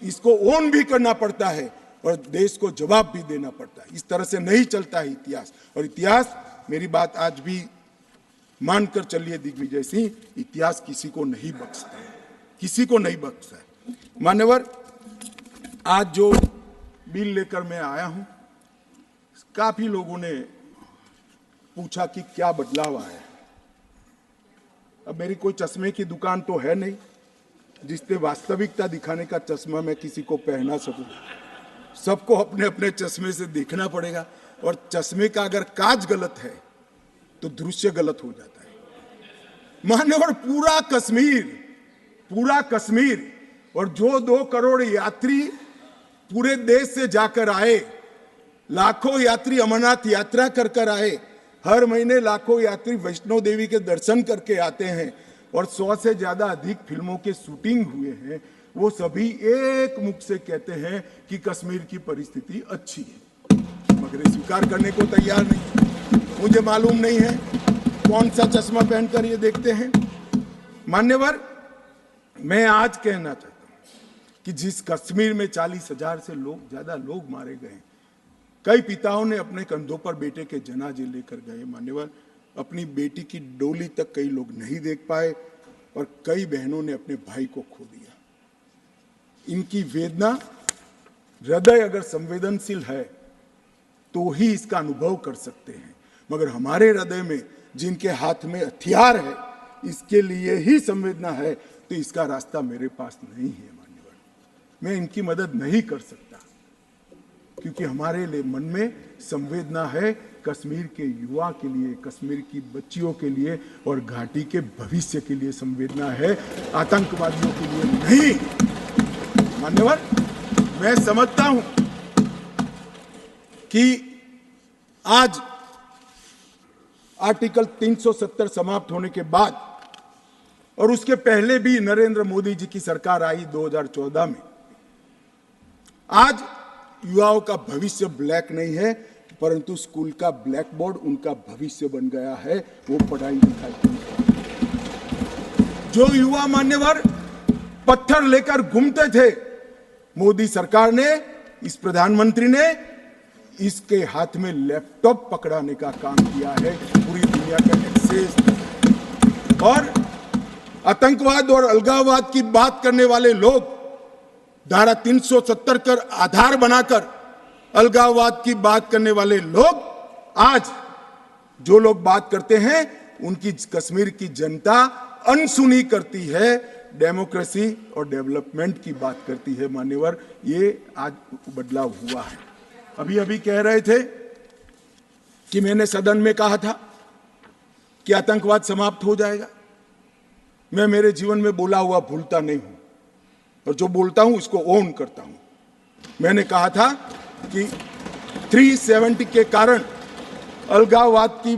इसको ऑन भी करना पड़ता है और देश को जवाब भी देना पड़ता है। इस तरह से नहीं चलता है इतिहास। और इतिहास, मेरी बात आज भी मानकर चलिए दिग्विजय सिंह, इतिहास किसी को नहीं बख्शता है, किसी को नहीं बख्शता है। मान्यवर, आज जो बिल लेकर मैं आया हूं, काफी लोगों ने पूछा कि क्या बदलाव आया है। अब मेरी कोई चश्मे की दुकान तो है नहीं जिससे वास्तविकता दिखाने का चश्मा मैं किसी को पहना सकूं। सबको अपने अपने चश्मे से देखना पड़ेगा, और चश्मे का अगर कांच गलत है तो दृश्य गलत हो जाता है। मान्यवर, पूरा कश्मीर और जो 2 करोड़ यात्री पूरे देश से जाकर आए, लाखों यात्री अमरनाथ यात्रा कर आए, हर महीने लाखों यात्री वैष्णो देवी के दर्शन करके आते हैं, और 100 से ज्यादा अधिक फिल्मों के शूटिंग हुए हैं, वो सभी एक मुख से कहते हैं कि कश्मीर की परिस्थिति अच्छी है, मगर स्वीकार करने को तैयार नहीं। मुझे मालूम नहीं है कौन सा चश्मा पहनकर ये देखते हैं। मान्यवर, मैं आज कहना चाहता हूं कि जिस कश्मीर में 40,000 से ज्यादा लोग मारे गए, कई पिताओं ने अपने कंधों पर बेटे के जनाजे लेकर गए। मान्यवर, अपनी बेटी की डोली तक कई लोग नहीं देख पाए, और कई बहनों ने अपने भाई को खो दिया। इनकी वेदना, हृदय अगर संवेदनशील है तो ही इसका अनुभव कर सकते हैं, मगर हमारे हृदय में जिनके हाथ में हथियार है, इसके लिए ही संवेदना है, तो इसका रास्ता मेरे पास नहीं है। मान्यवर, मैं इनकी मदद नहीं कर सकता, क्योंकि हमारे लिए मन में संवेदना है कश्मीर के युवा के लिए, कश्मीर की बच्चियों के लिए, और घाटी के भविष्य के लिए संवेदना है, आतंकवादियों के लिए नहीं। मान्यवर, मैं समझता हूं कि आज आर्टिकल 370 समाप्त होने के बाद, और उसके पहले भी नरेंद्र मोदी जी की सरकार आई 2014 में, आज युवाओं का भविष्य ब्लैक नहीं है, परंतु स्कूल का ब्लैक बोर्ड उनका भविष्य बन गया है। वो पढ़ाई लिखाई जो युवा, मान्यवर, पत्थर लेकर घूमते थे, मोदी सरकार ने, इस प्रधानमंत्री ने इसके हाथ में लैपटॉप पकड़ाने का काम किया है। पूरी दुनिया का एक्सेस, और आतंकवाद और अलगाववाद की बात करने वाले लोग धारा 370 कर आधार बनाकर अलगाववाद की बात करने वाले लोग, आज जो लोग बात करते हैं उनकी कश्मीर की जनता अनसुनी करती है, डेमोक्रेसी और डेवलपमेंट की बात करती है। मान्यवर, ये आज बदलाव हुआ है। अभी कह रहे थे कि मैंने सदन में कहा था कि आतंकवाद समाप्त हो जाएगा। मैं मेरे जीवन में बोला हुआ भूलता नहीं हूं, और जो बोलता हूं उसको ओन करता हूं। मैंने कहा था कि 370 के कारण अलगाववाद की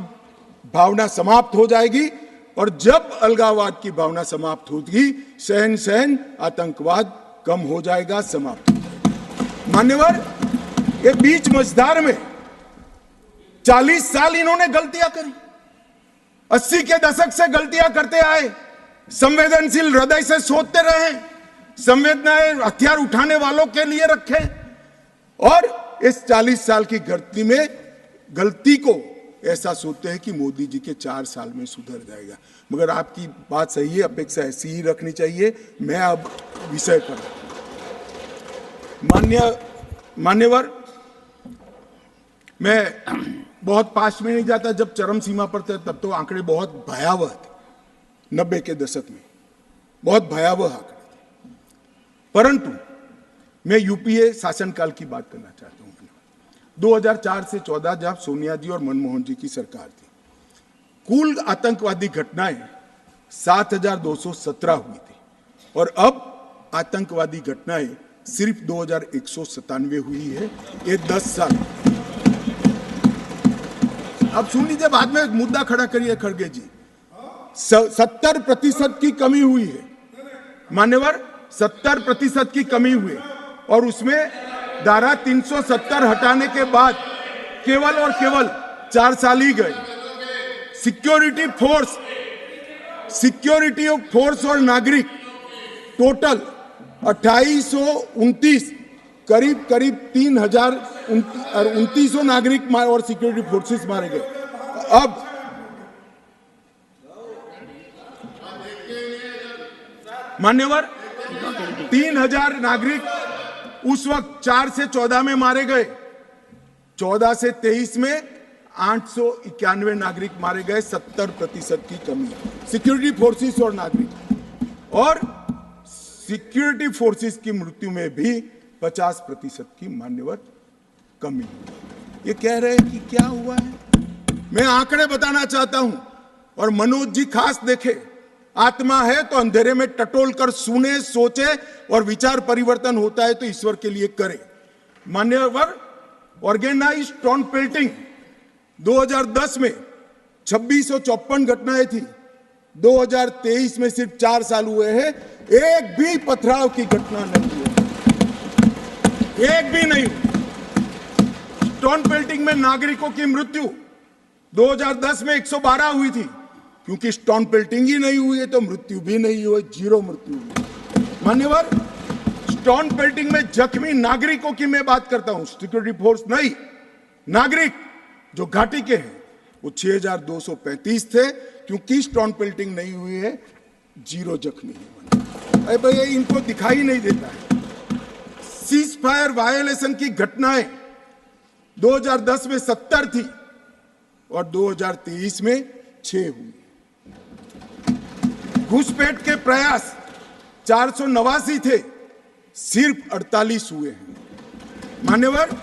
भावना समाप्त हो जाएगी, और जब अलगाववाद की भावना समाप्त होगी, सहन आतंकवाद कम हो जाएगा, समाप्त हो जाएगा। मान्यवर, ये बीच मझधार में 40 साल इन्होंने गलतियां करी, 80 के दशक से गलतियां करते आए, संवेदनशील हृदय से सोचते रहे, संवेदनाएं हथियार उठाने वालों के लिए रखे, और इस 40 साल की गलती को ऐसा सोचते हैं कि मोदी जी के 4 साल में सुधर जाएगा। मगर आपकी बात सही है, अपेक्षा ऐसी ही रखनी चाहिए। मैं अब विषय पर, मान्यवर, मैं बहुत पास में नहीं जाता। जब चरम सीमा पर थे तब तो आंकड़े बहुत भयावह थे, 90 के दशक में बहुत भयावह आंकड़े थे, परंतु मैं यूपीए शासनकाल की बात करना चाहता हूं। 2004 से 14 जब सोनिया जी और मनमोहन जी की सरकार थी, कुल आतंकवादी घटनाएं 7,217 हुई थी, और अब आतंकवादी घटनाएं सिर्फ 2,197 हुई है। ये 10 साल। अब सुन लीजिए, बाद में मुद्दा खड़ा करिए खड़गे जी। 70% की कमी हुई है। मान्यवर, 70% की कमी हुई, और उसमें धारा 370 हटाने के बाद केवल और केवल 4 साल ही गए। सिक्योरिटी फोर्स और नागरिक टोटल 2829, करीब 3,2900 नागरिक और सिक्योरिटी फोर्सेस मारे गए। अब मान्यवर, 3,000 नागरिक उस वक्त 4 से 14 में मारे गए, 14 से 23 में 891 नागरिक मारे गए, 70% की कमी। सिक्योरिटी फोर्सेस और नागरिक, और सिक्योरिटी फोर्सेस की मृत्यु में भी 50% की मान्यवर कमी। ये कह रहे हैं कि क्या हुआ है। मैं आंकड़े बताना चाहता हूं, और मनोज जी खास देखे। आत्मा है तो अंधेरे में टटोल कर सुने, सोचे, और विचार परिवर्तन होता है तो ईश्वर के लिए करे। मान्यवर, ऑर्गेनाइज्ड स्टोन पेल्टिंग 2010 में 2654 घटनाएं थी, 2023 में सिर्फ 4 साल हुए हैं, एक भी पथराव की घटना नहीं हुई, एक भी नहीं। स्टोन पेल्टिंग में नागरिकों की मृत्यु 2010 में 112 हुई थी, क्योंकि स्टोन पेल्टिंग ही नहीं हुई है तो मृत्यु भी नहीं हुई, 0 मृत्यु हुई। मान्यवर, स्टोन पेल्टिंग में जख्मी नागरिकों की मैं बात करता हूं, सिक्योरिटी फोर्स नहीं, नागरिक जो घाटी के हैं, वो 6235 थे, क्योंकि स्टोन पेल्टिंग नहीं हुई है, 0 जख्मी है। अरे भैया, इनको दिखाई नहीं देता है। सीज फायर वायोलेशन की घटनाएं 2010 में 70 थी और 2023 में 6 हुई। घुसपैठ के प्रयास 489 थे, सिर्फ 48 हुए हैं। मान्यवर,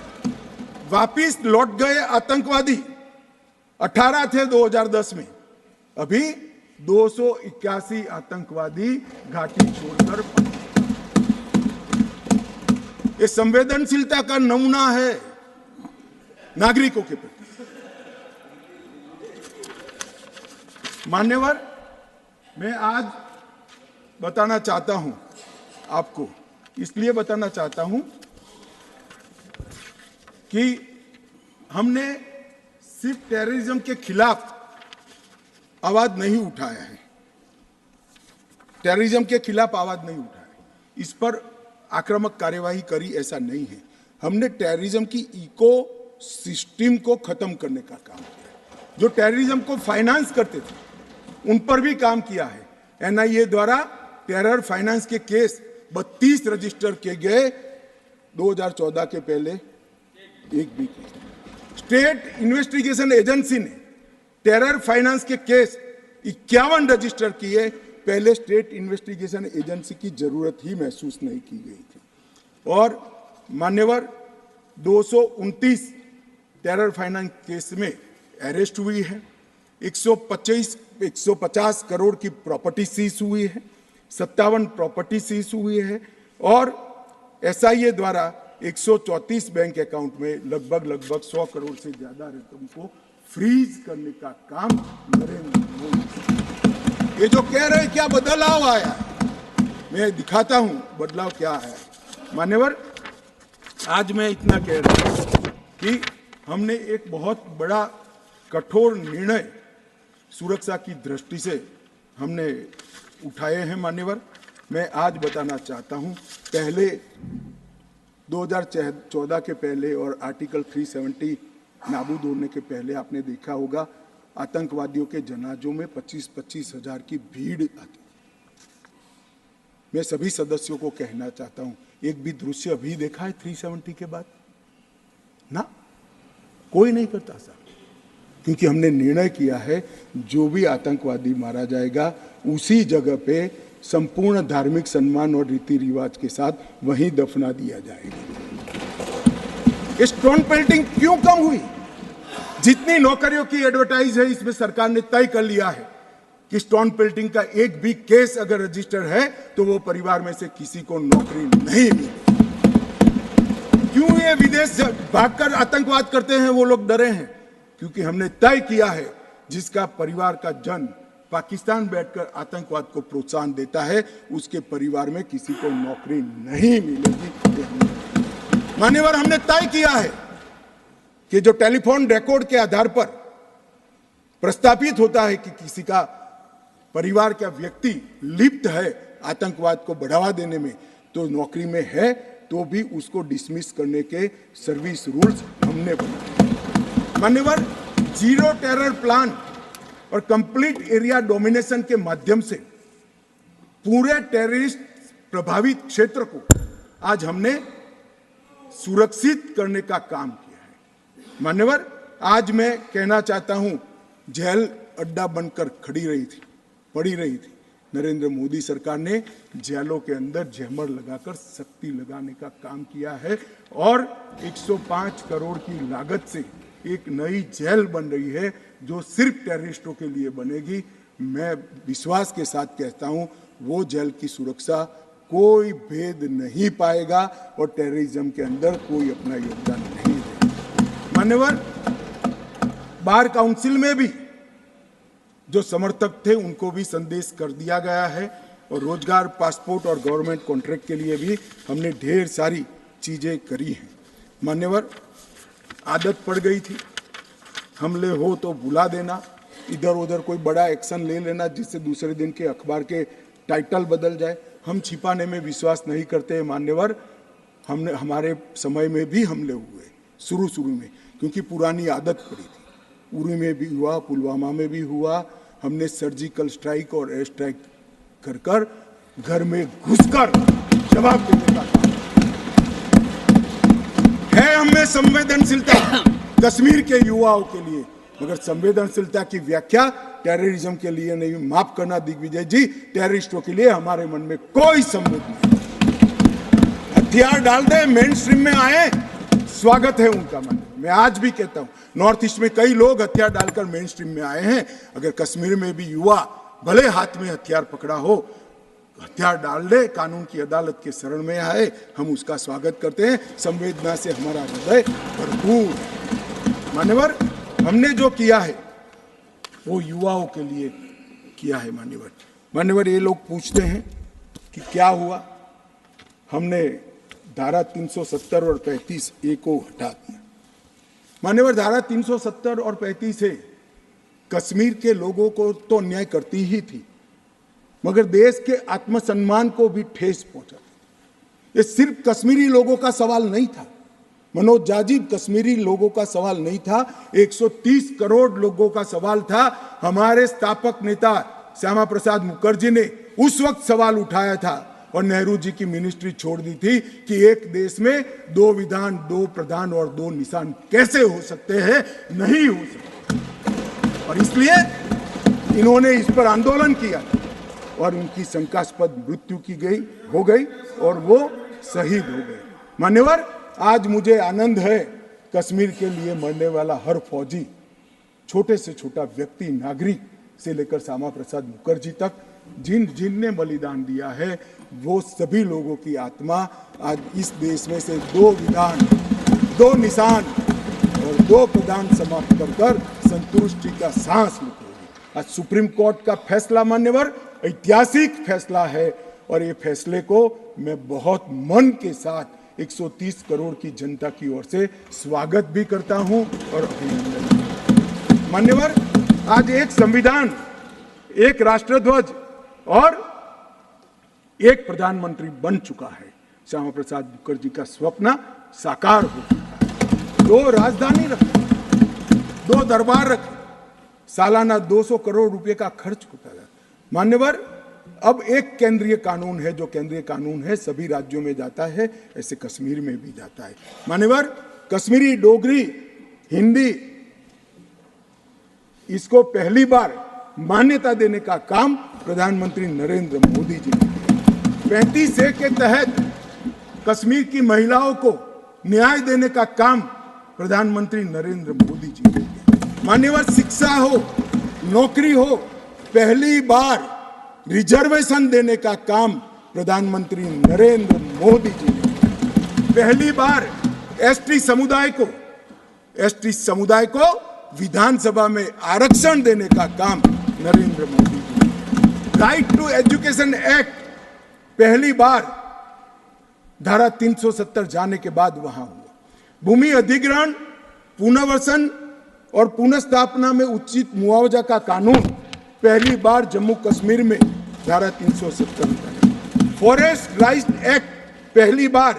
वापिस लौट गए आतंकवादी 18 थे 2010 में, अभी 281 आतंकवादी घाटी छोड़कर। ये संवेदनशीलता का नमूना है नागरिकों के प्रति। मान्यवर, मैं आज बताना चाहता हूं आपको, इसलिए बताना चाहता हूं कि हमने सिर्फ टेररिज्म के खिलाफ आवाज नहीं उठाया है, टेररिज्म के खिलाफ आवाज नहीं उठाया, इस पर आक्रामक कार्यवाही करी, ऐसा नहीं है। हमने टेररिज्म की इको सिस्टम को खत्म करने का काम किया। जो टेररिज्म को फाइनेंस करते थे उन पर भी काम किया है। एनआईए द्वारा टेरर फाइनेंस के केस 32 रजिस्टर किए गए, 2014 के पहले एक भी केस। स्टेट इन्वेस्टिगेशन एजेंसी ने टेरर फाइनेंस के केस 51 रजिस्टर किए, पहले स्टेट इन्वेस्टिगेशन एजेंसी की जरूरत ही महसूस नहीं की गई थी। और मान्यवर, 229 टेरर फाइनेंस केस में अरेस्ट हुई है, 150 करोड़ की प्रॉपर्टी सीज हुई है, 57 प्रॉपर्टी सीज हुई है, और एसआईए द्वारा 134 बैंक अकाउंट में लगभग 100 करोड़ से ज्यादा रकम को फ्रीज करने का काम नरेंद्र मोदी। ये जो कह रहे हैं क्या बदलाव आया, मैं दिखाता हूं बदलाव क्या है। मान्यवर, आज मैं इतना कह रहा हूं कि हमने एक बहुत बड़ा कठोर निर्णय सुरक्षा की दृष्टि से हमने उठाए हैं। मान्यवर, मैं आज बताना चाहता हूं, पहले 2014 के पहले और आर्टिकल 370 नाबूद होने के पहले आपने देखा होगा आतंकवादियों के जनाजों में 25-25 हजार की भीड़ आती। मैं सभी सदस्यों को कहना चाहता हूं, एक भी दृश्य अभी देखा है 370 के बाद? ना, कोई नहीं करता साहब, क्योंकि हमने निर्णय किया है जो भी आतंकवादी मारा जाएगा उसी जगह पे संपूर्ण धार्मिक सम्मान और रीति रिवाज के साथ वहीं दफना दिया जाएगा। स्टोन पेल्टिंग क्यों कम हुई? जितनी नौकरियों की एडवर्टाइज है, इसमें सरकार ने तय कर लिया है कि स्टोन पेल्टिंग का एक भी केस अगर रजिस्टर है तो वो परिवार में से किसी को नौकरी नहीं मिली। क्यों ये विदेश भागकर आतंकवाद करते हैं वो लोग डरे हैं? क्योंकि हमने तय किया है जिसका परिवार का जन पाकिस्तान बैठकर आतंकवाद को प्रोत्साहन देता है उसके परिवार में किसी को नौकरी नहीं मिलेगी। मान्यवर, हमने तय किया है कि जो टेलीफोन रिकॉर्ड के आधार पर प्रस्तापित होता है कि किसी का परिवार का व्यक्ति लिप्त है आतंकवाद को बढ़ावा देने में, तो नौकरी में है तो भी उसको डिसमिस करने के सर्विस रूल्स हमने बनाए। मान्यवर, जीरो टेरर प्लान और कंप्लीट एरिया डोमिनेशन के माध्यम से पूरे टेररिस्ट प्रभावित क्षेत्र को आज हमने सुरक्षित करने का काम किया है। मान्यवर, आज मैं कहना चाहता हूं, जेल अड्डा बनकर पड़ी रही थी। नरेंद्र मोदी सरकार ने जेलों के अंदर जहमर लगाकर सख्ती लगाने का काम किया है और 105 करोड़ की लागत से एक नई जेल बन रही है जो सिर्फ टेररिस्टों के लिए बनेगी। मैं विश्वास के साथ कहता हूं, वो जेल की सुरक्षा कोई भेद नहीं पाएगा और टेररिज्म के अंदर कोई अपना योगदान नहीं देगा। मान्यवर, बार काउंसिल में भी जो समर्थक थे उनको भी संदेश कर दिया गया है और रोजगार, पासपोर्ट और गवर्नमेंट कॉन्ट्रैक्ट के लिए भी हमने ढेर सारी चीजें करी हैं। मान्यवर, आदत पड़ गई थी, हमले हो तो बुला देना, इधर उधर कोई बड़ा एक्शन ले लेना जिससे दूसरे दिन के अखबार के टाइटल बदल जाए। हम छिपाने में विश्वास नहीं करते हैं मान्यवर। हमारे समय में भी हमले हुए शुरू में, क्योंकि पुरानी आदत पड़ी थी। उरी में भी हुआ, पुलवामा में भी हुआ। हमने सर्जिकल स्ट्राइक और एयर स्ट्राइक कर घर में घुसकर जवाब देने का काम है। हमें संवेदनशीलता कश्मीर के युवाओं के लिए, मगर संवेदनशीलता की व्याख्या टेररिज्म के लिए नहीं। माफ करना दिग्विजय जी, टेररिस्टों के लिए हमारे मन में कोई संवेदना नहीं। हथियार डाल दे, मेन स्ट्रीम में आए, स्वागत है उनका। मैं आज भी कहता हूं, नॉर्थ ईस्ट में कई लोग हथियार डालकर मेन स्ट्रीम में आए हैं। अगर कश्मीर में भी युवा भले हाथ में हथियार पकड़ा हो, हथियार डाल दे, कानून की अदालत के शरण में आए, हम उसका स्वागत करते हैं। संवेदना से हमारा हृदय भरपूर। मान्यवर, हमने जो किया है वो युवाओं के लिए किया है। मान्यवर, ये लोग पूछते हैं कि क्या हुआ। हमने धारा 370 और 35A को हटा दिया। मान्यवर, धारा 370 और 35 से कश्मीर के लोगों को तो अन्याय करती ही थी, मगर देश के आत्मसम्मान को भी ठेस पहुंचा। ये सिर्फ कश्मीरी लोगों का सवाल नहीं था, मनोज जाजिब, कश्मीरी लोगों का सवाल नहीं था, 130 करोड़ लोगों का सवाल था। हमारे स्थापक नेता श्यामा प्रसाद मुखर्जी ने उस वक्त सवाल उठाया था और नेहरू जी की मिनिस्ट्री छोड़ दी थी कि एक देश में 2 विधान, 2 प्रधान और 2 निशान कैसे हो सकते हैं, नहीं हो सकते। और इसलिए इन्होंने इस पर आंदोलन किया और उनकी शंकास्पद मृत्यु हो गई और वो शहीद हो गए। मान्यवर, आज मुझे आनंद है, कश्मीर के लिए मरने वाला हर फौजी, छोटे से छोटा व्यक्ति, नागरिक से लेकर श्यामा प्रसाद मुखर्जी तक, जिनने बलिदान दिया है, वो सभी लोगों की आत्मा आज इस देश में से 2 विधान, 2 निशान और 2 प्रधान समाप्त कर संतुष्टि का सांस लेगी। आज सुप्रीम कोर्ट का फैसला मान्यवर ऐतिहासिक फैसला है और ये फैसले को मैं बहुत मन के साथ 130 करोड़ की जनता की ओर से स्वागत भी करता हूं और अभिनंदन। मान्यवर, आज एक संविधान, एक राष्ट्रध्वज और एक प्रधानमंत्री बन चुका है। श्यामा प्रसाद मुखर्जी का स्वप्न साकार हो चुका है। 2 राजधानी रखी, 2 दरबार रखे, सालाना 200 करोड़ रुपए का खर्च होता है। मान्यवर, अब एक केंद्रीय कानून है, जो केंद्रीय कानून है सभी राज्यों में जाता है, ऐसे कश्मीर में भी जाता है। मान्यवर, कश्मीरी, डोगरी, हिंदी, इसको पहली बार मान्यता देने का काम प्रधानमंत्री नरेंद्र मोदी जी ने। 35A के तहत कश्मीर की महिलाओं को न्याय देने का काम प्रधानमंत्री नरेंद्र मोदी जी ने। मान्यवर, शिक्षा हो, नौकरी हो, पहली बार रिजर्वेशन देने का काम प्रधानमंत्री नरेंद्र मोदी जी ने। पहली बार एसटी समुदाय को विधानसभा में आरक्षण देने का काम नरेंद्र मोदी जी ने। राइट टू एजुकेशन एक्ट पहली बार धारा 370 जाने के बाद वहां हुआ। भूमि अधिग्रहण, पुनर्वसन और पुनर्स्थापना में उचित मुआवजा का कानून पहली बार जम्मू कश्मीर में धारा 370। फॉरेस्ट राइट्स एक्ट पहली बार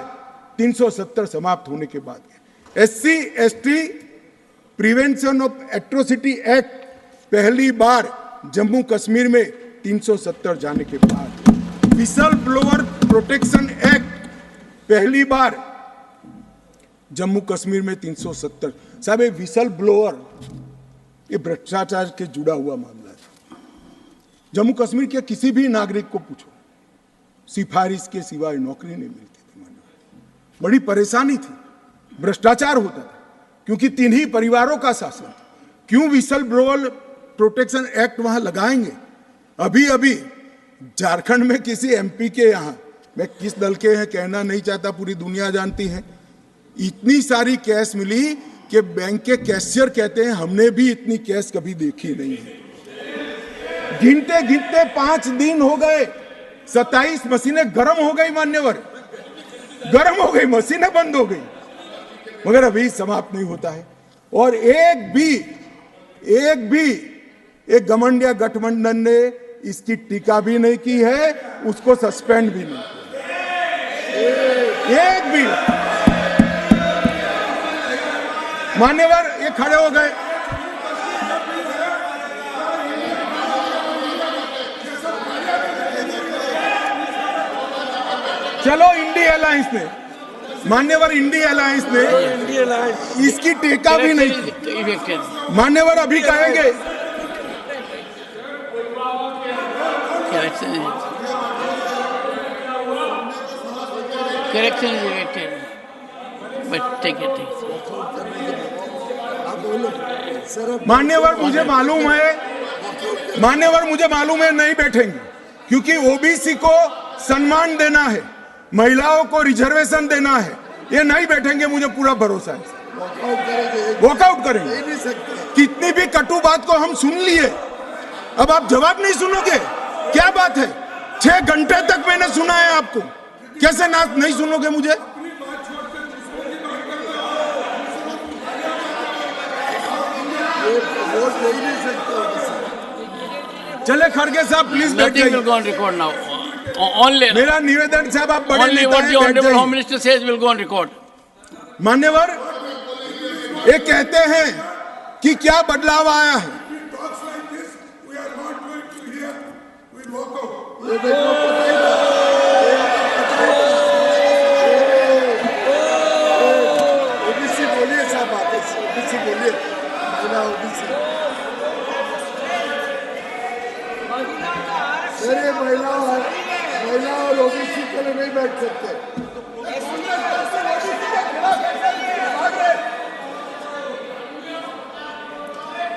370 समाप्त होने के बाद। SC/ST prevention of atrocity act पहली बार जम्मू कश्मीर में 370 जाने के बाद। विसल ब्लोअर प्रोटेक्शन एक्ट पहली बार जम्मू कश्मीर में 370। साहब ये विसल ब्लोअर, ये भ्रष्टाचार के जुड़ा हुआ मामला है। जम्मू कश्मीर के किसी भी नागरिक को पूछो, सिफारिश के सिवाय नौकरी नहीं मिलती थी। बड़ी परेशानी थी, भ्रष्टाचार होता था, क्योंकि 3 ही परिवारों का शासन। क्यों विसल ब्लोअर प्रोटेक्शन एक्ट वहां लगाएंगे? अभी अभी झारखंड में किसी एमपी के यहां, मैं किस दल के हैं कहना नहीं चाहता, पूरी दुनिया जानती है, इतनी सारी कैश मिली कि बैंक के कैशियर कहते हैं हमने भी इतनी कैश कभी देखी नहीं है। गिनते गिनते 5 दिन हो गए, 27 मशीनें गर्म हो गई, मान्यवर गर्म हो गई, मशीनें बंद हो गई, मगर अभी समाप्त नहीं होता है। और एक भी एक घमंडिया गठबंधन ने इसकी टीका भी नहीं की है, उसको सस्पेंड भी नहीं किया, एक भी। मान्यवर ये खड़े हो गए, चलो इंडिया अलायंस ने, मान्यवर इंडिया अलायंस ने इसकी टीका भी नहीं की। मान्यवर अभी कहेंगे correction is elected, but take it. मान्यवर मुझे मालूम है नहीं बैठेंगे, क्योंकि ओबीसी को सम्मान देना है, महिलाओं को रिजर्वेशन देना है, ये नहीं बैठेंगे, मुझे पूरा भरोसा है। वॉकआउट करेंगे। कितनी भी कटु बात को हम सुन लिए, अब आप जवाब नहीं सुनोगे? क्या बात है? 6 घंटे तक मैंने सुना है आपको, कैसे ना नहीं सुनोगे मुझे? चले खड़गे साहब प्लीज बैठ जाइए। Nothing will go on record now. Only मेरा निवेदन साहब, आप बड़े only नेता what हैं, the बैठ honorable जाइए। Home Minister says will go on record. मान्यवर ये कहते हैं कि क्या बदलाव आया है? ओबीसी बोलिए साहब, ओबीसी बोलिए, महिला ओबीसी। अरे महिला और ओबीसी के लिए नहीं बैठ सकते।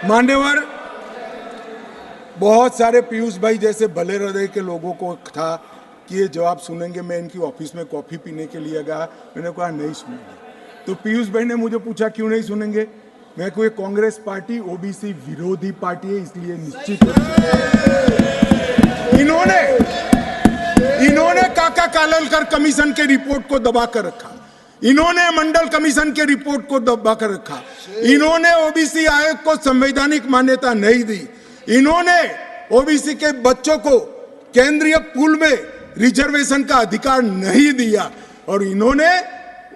मान्यवर बहुत सारे पीयूष भाई जैसे भले हृदय के लोगों को था कि ये जवाब सुनेंगे। मैं इनकी ऑफिस में कॉफी पीने के लिए गया, मैंने कहा नहीं सुनेंगे। तो पीयूष भाई ने मुझे पूछा क्यों नहीं सुनेंगे? मैं कोई कांग्रेस पार्टी ओबीसी विरोधी पार्टी है, इसलिए निश्चित इन्होंने काका कालेलकर कमीशन के रिपोर्ट को दबा कर रखा, इन्होंने मंडल कमीशन के रिपोर्ट को दबा कर रखा, इन्होंने ओबीसी आयोग को संवैधानिक मान्यता नहीं दी, इन्होंने ओबीसी के बच्चों को केंद्रीय पूल में रिजर्वेशन का अधिकार नहीं दिया, और इन्होंने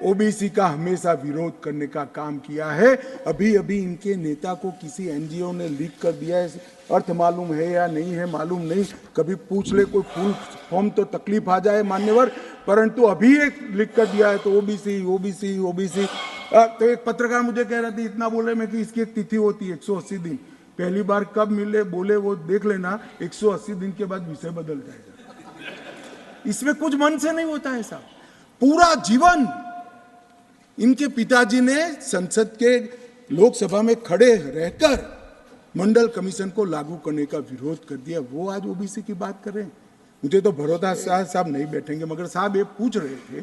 ओबीसी का हमेशा विरोध करने का काम किया है। अभी अभी इनके नेता को किसी एनजीओ ने लीक कर दिया है, अर्थ मालूम है या नहीं है मालूम नहीं, कभी पूछ ले कोई फुल फॉर्म तो तकलीफ आ जाए मान्यवर, परंतु अभी एक लीक कर दिया है तो ओबीसी ओबीसी ओबीसी। तो एक पत्रकार मुझे कह रहा था इतना बोले मैं कि इसकी एक तिथि होती है 180 दिन, पहली बार कब मिले बोले वो देख लेना, 180 दिन के बाद विषय बदल जाएगा। इसमें कुछ मन से नहीं होता है साहब। पूरा जीवन इनके पिताजी ने संसद के लोकसभा में खड़े रहकर मंडल कमीशन को लागू करने का विरोध कर दिया, वो आज ओबीसी की बात कर रहे हैं। मुझे तो भरोसा साहब नहीं बैठेंगे, मगर साहब ये पूछ रहे थे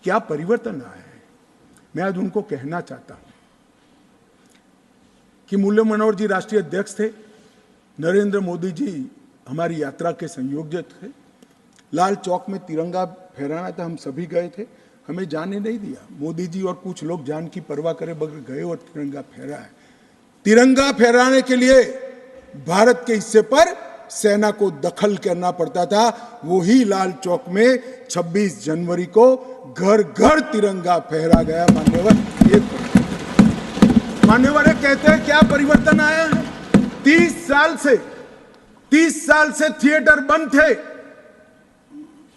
क्या परिवर्तन आया है। मैं आज उनको कहना चाहता हूं कि मुरली मनोहर जी राष्ट्रीय अध्यक्ष थे, नरेंद्र मोदी जी हमारी यात्रा के संयोजक थे, लाल चौक में तिरंगा फहराना था, हम सभी गए थे, हमें जाने नहीं दिया। मोदी जी और कुछ लोग जान की परवाह करे बगैर गए और तिरंगा फहरा है। तिरंगा फहराने के लिए भारत के हिस्से पर सेना को दखल करना पड़ता था, वही लाल चौक में 26 जनवरी को घर घर तिरंगा फहरा गया। मान्यवर कहते हैं क्या परिवर्तन आया है? 30 साल से थिएटर बंद थे,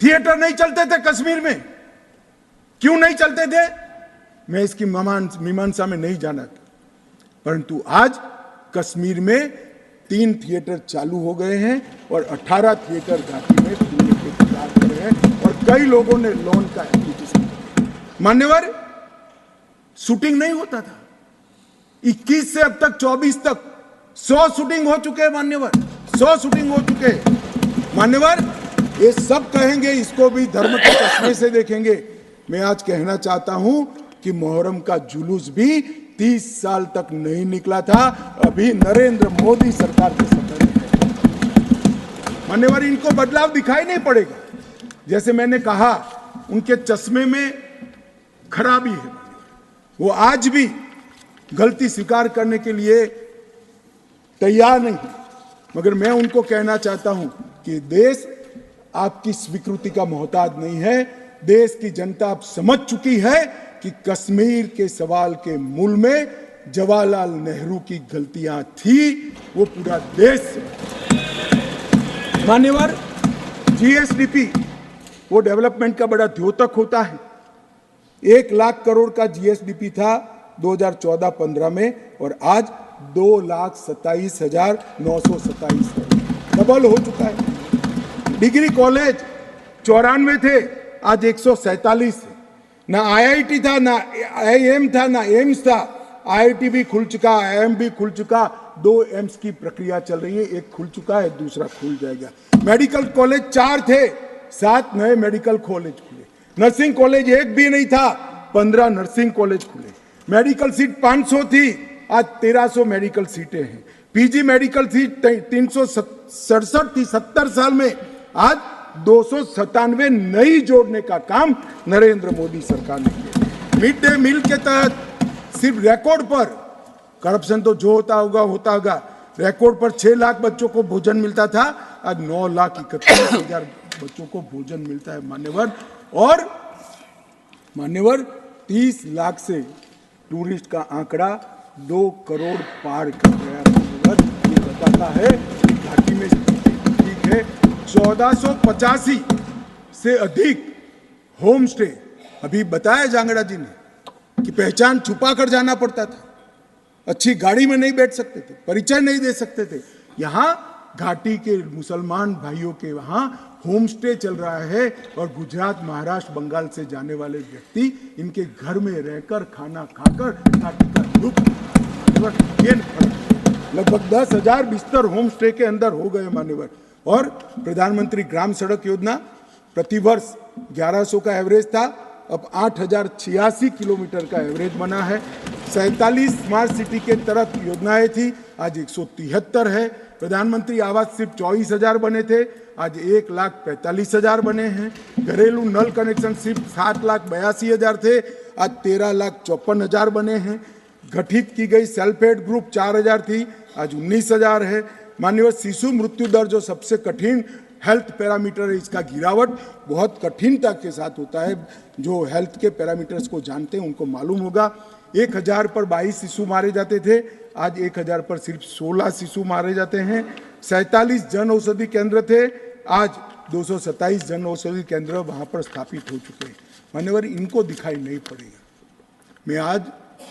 थिएटर नहीं चलते थे कश्मीर में। क्यों नहीं चलते थे? मैं इसकी मीमांसा में नहीं जाना, परंतु आज कश्मीर में 3 थिएटर चालू हो गए हैं और 18 थिएटर घाटी में खुलने के इंतजार कर रहे हैं और कई लोगों ने लोन का एप्लीकेशन किया। मान्यवर, शूटिंग नहीं होता था, 21 से अब तक 24 तक 100 शूटिंग हो चुके हैं मान्यवर, 100 शूटिंग हो चुके हैं मान्यवर। ये सब कहेंगे, इसको भी धर्म के चश्मे से देखेंगे। मैं आज कहना चाहता हूं कि मुहर्रम का जुलूस भी 30 साल तक नहीं निकला था, अभी नरेंद्र मोदी सरकार के समय में। मान्यवर, इनको बदलाव दिखाई नहीं पड़ेगा। जैसे मैंने कहा, उनके चश्मे में खराबी है, वो आज भी गलती स्वीकार करने के लिए तैयार नहीं, मगर मैं उनको कहना चाहता हूं कि देश आपकी स्वीकृति का मोहताज नहीं है। देश की जनता अब समझ चुकी है कि कश्मीर के सवाल के मूल में जवाहरलाल नेहरू की गलतियां थी, वो पूरा देश। मान्यवर, जीएसडीपी वो डेवलपमेंट का बड़ा द्योतक होता है। 1 लाख करोड़ का जीएसडीपी था 2014-15 में और आज 2,27,927 करोड़, डबल हो चुका है। डिग्री कॉलेज 94 थे, आज 147 है। ना आईआईटी था, ना आईएम था, ना एम्स था। आईआईटी भी खुल चुका, आईएम भी खुल चुका, 2 एम्स की प्रक्रिया चल रही है, एक खुल चुका है, दूसरा खुल जाएगा। मेडिकल कॉलेज 4 थे, 7 नए मेडिकल कॉलेज खुले। नर्सिंग कॉलेज 1 भी नहीं था, 15 नर्सिंग कॉलेज खुले। मेडिकल सीट 500 थी, आज 1300 मेडिकल सीटें हैं। पीजी मेडिकल सीट 367 थी 70 साल में, आज 297 नई जोड़ने का काम नरेंद्र मोदी सरकार ने किया। मिड डे मील के तहत सिर्फ रिकॉर्ड पर, करप्शन तो जो होता होगा, रिकॉर्ड पर 6 लाख बच्चों को भोजन मिलता था, आज 9,31,000 बच्चों को भोजन मिलता है मान्यवर। और मान्यवर, 30 लाख से टूरिस्ट का आंकड़ा 2 करोड़ पार कर गया मान्यवर। ये बताता है कि घाटी में ठीक है। 1485 से अधिक होम स्टे, अभी बताया जांगड़ा जी ने कि पहचान छुपा कर जाना पड़ता था, अच्छी गाड़ी में नहीं बैठ सकते थे, परिचय नहीं दे सकते थे। यहाँ घाटी के मुसलमान भाइयों के वहाँ होम स्टे चल रहा है और गुजरात, महाराष्ट्र, बंगाल से जाने वाले व्यक्ति इनके घर में रहकर खाना खाकर घाटी का लुत्फ ये लगभग 10,000 बिस्तर होम स्टे के अंदर हो गए मान्यवर। और प्रधानमंत्री ग्राम सड़क योजना प्रतिवर्ष 1100 का एवरेज था, अब 8,086 किलोमीटर का एवरेज बना है। 47 स्मार्ट सिटी के तहत योजनाएं थी, आज 173 है। प्रधानमंत्री आवास सिर्फ 24,000 बने थे, आज 1,45,000 बने हैं। घरेलू नल कनेक्शन सिर्फ 7,82,000 थे, आज 13,54,000 बने हैं। गठित की गई सेल्फ हेल्प ग्रुप 4,000 थी, आज 19,000 है। माननीय, शिशु मृत्यु दर जो सबसे कठिन हेल्थ पैरामीटर है, इसका गिरावट बहुत कठिनता के साथ होता है। जो हेल्थ के पैरामीटर्स को जानते हैं उनको मालूम होगा। 1,000 पर 22 शिशु मारे जाते थे, आज 1,000 पर सिर्फ 16 शिशु मारे जाते हैं। 47 जन औषधि केंद्र थे, आज 227 जन औषधि केंद्र वहाँ पर स्थापित हो चुके हैं। मान्यवर, इनको दिखाई नहीं पड़ेगा। मैं आज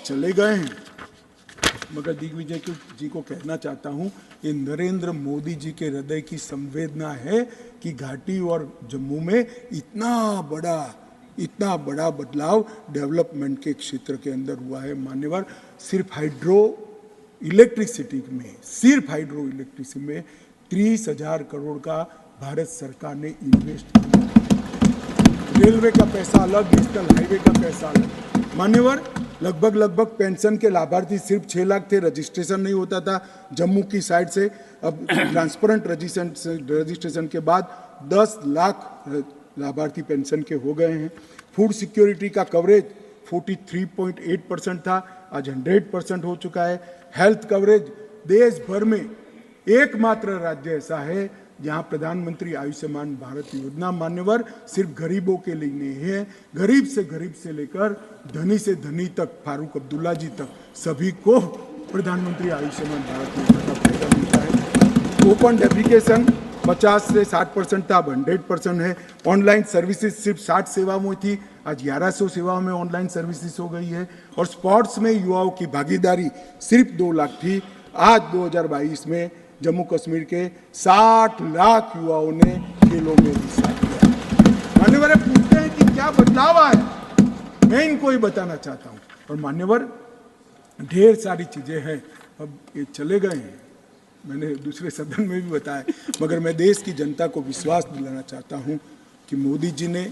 चले गए हैं, मगर दिग्विजय जी को कहना चाहता हूं, ये नरेंद्र मोदी जी के हृदय की संवेदना है कि घाटी और जम्मू में इतना बड़ा बदलाव डेवलपमेंट के क्षेत्र के अंदर हुआ है। मान्यवर, सिर्फ हाइड्रो इलेक्ट्रिसिटी में 30,000 करोड़ का भारत सरकार ने इन्वेस्ट किया। रेलवे का पैसा अलग, नेशनल हाईवे का पैसा अलग। मान्यवर, लगभग पेंशन के लाभार्थी सिर्फ 6 लाख थे, रजिस्ट्रेशन नहीं होता था जम्मू की साइड से। अब ट्रांसपेरेंट रजिस्ट्रेशन के बाद 10 लाख लाभार्थी पेंशन के हो गए हैं। फूड सिक्योरिटी का कवरेज 43.8% था, आज 100% हो चुका है। हेल्थ कवरेज देश भर में एकमात्र राज्य ऐसा है जहां प्रधानमंत्री आयुष्मान भारत योजना मान्यवर सिर्फ गरीबों के लिए नहीं है, गरीब से लेकर धनी से धनी तक, फारूक अब्दुल्ला जी तक, सभी को प्रधानमंत्री आयुष्मान भारत योजना का फायदा मिलता है। ओपन डेफिकेशन 50 से 60% था, अब 100% है। ऑनलाइन सर्विसेज सिर्फ 60 सेवाओं में थी, आज 1100 सेवाओं में ऑनलाइन सर्विसेज हो गई है। और स्पोर्ट्स में युवाओं की भागीदारी सिर्फ 2 लाख थी, आज 2022 में जम्मू कश्मीर के 60 लाख युवाओं ने खेलों में हिस्सा लिया। मान्यवर पूछते हैं कि क्या बदलाव आया, मैं इनको ही बताना चाहता हूँ। और मान्यवर ढेर सारी चीजें हैं, अब ये चले गए हैं, मैंने दूसरे सदन में भी बताया, मगर मैं देश की जनता को विश्वास दिलाना चाहता हूं कि मोदी जी ने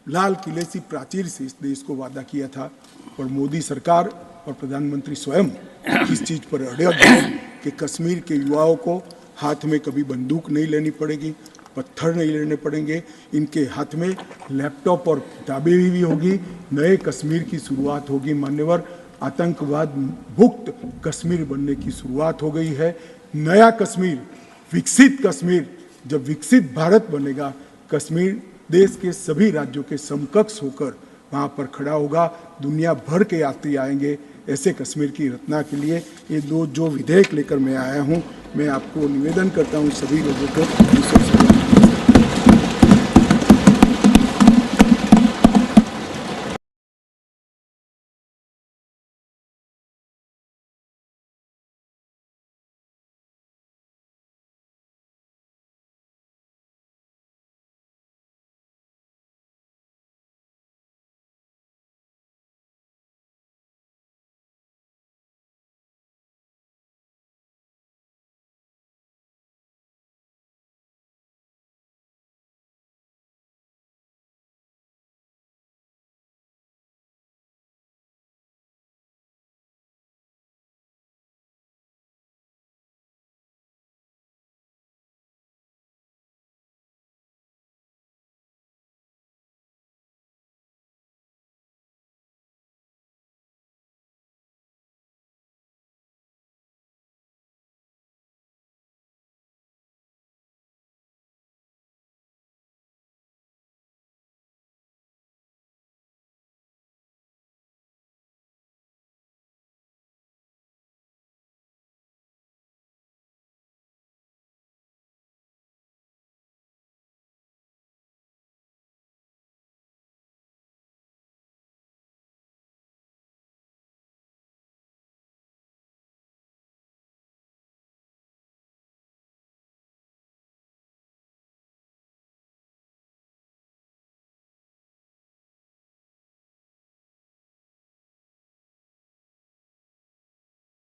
लाल किले से प्राचीर से इस देश को वादा किया था, और मोदी सरकार और प्रधानमंत्री स्वयं इस चीज पर अड़े हैं कि कश्मीर के युवाओं को हाथ में कभी बंदूक नहीं लेनी पड़ेगी, पत्थर नहीं लेने पड़ेंगे, इनके हाथ में लैपटॉप और किताबें भी होगी, नए कश्मीर की शुरुआत होगी। मान्यवर आतंकवाद मुक्त कश्मीर बनने की शुरुआत हो गई है। नया कश्मीर, विकसित कश्मीर, जब विकसित भारत बनेगा, कश्मीर देश के सभी राज्यों के समकक्ष होकर वहाँ पर खड़ा होगा। दुनिया भर के यात्री आएंगे ऐसे कश्मीर की रचना के लिए। ये जो विधेयक लेकर मैं आया हूँ, मैं आपको निवेदन करता हूँ सभी लोगों को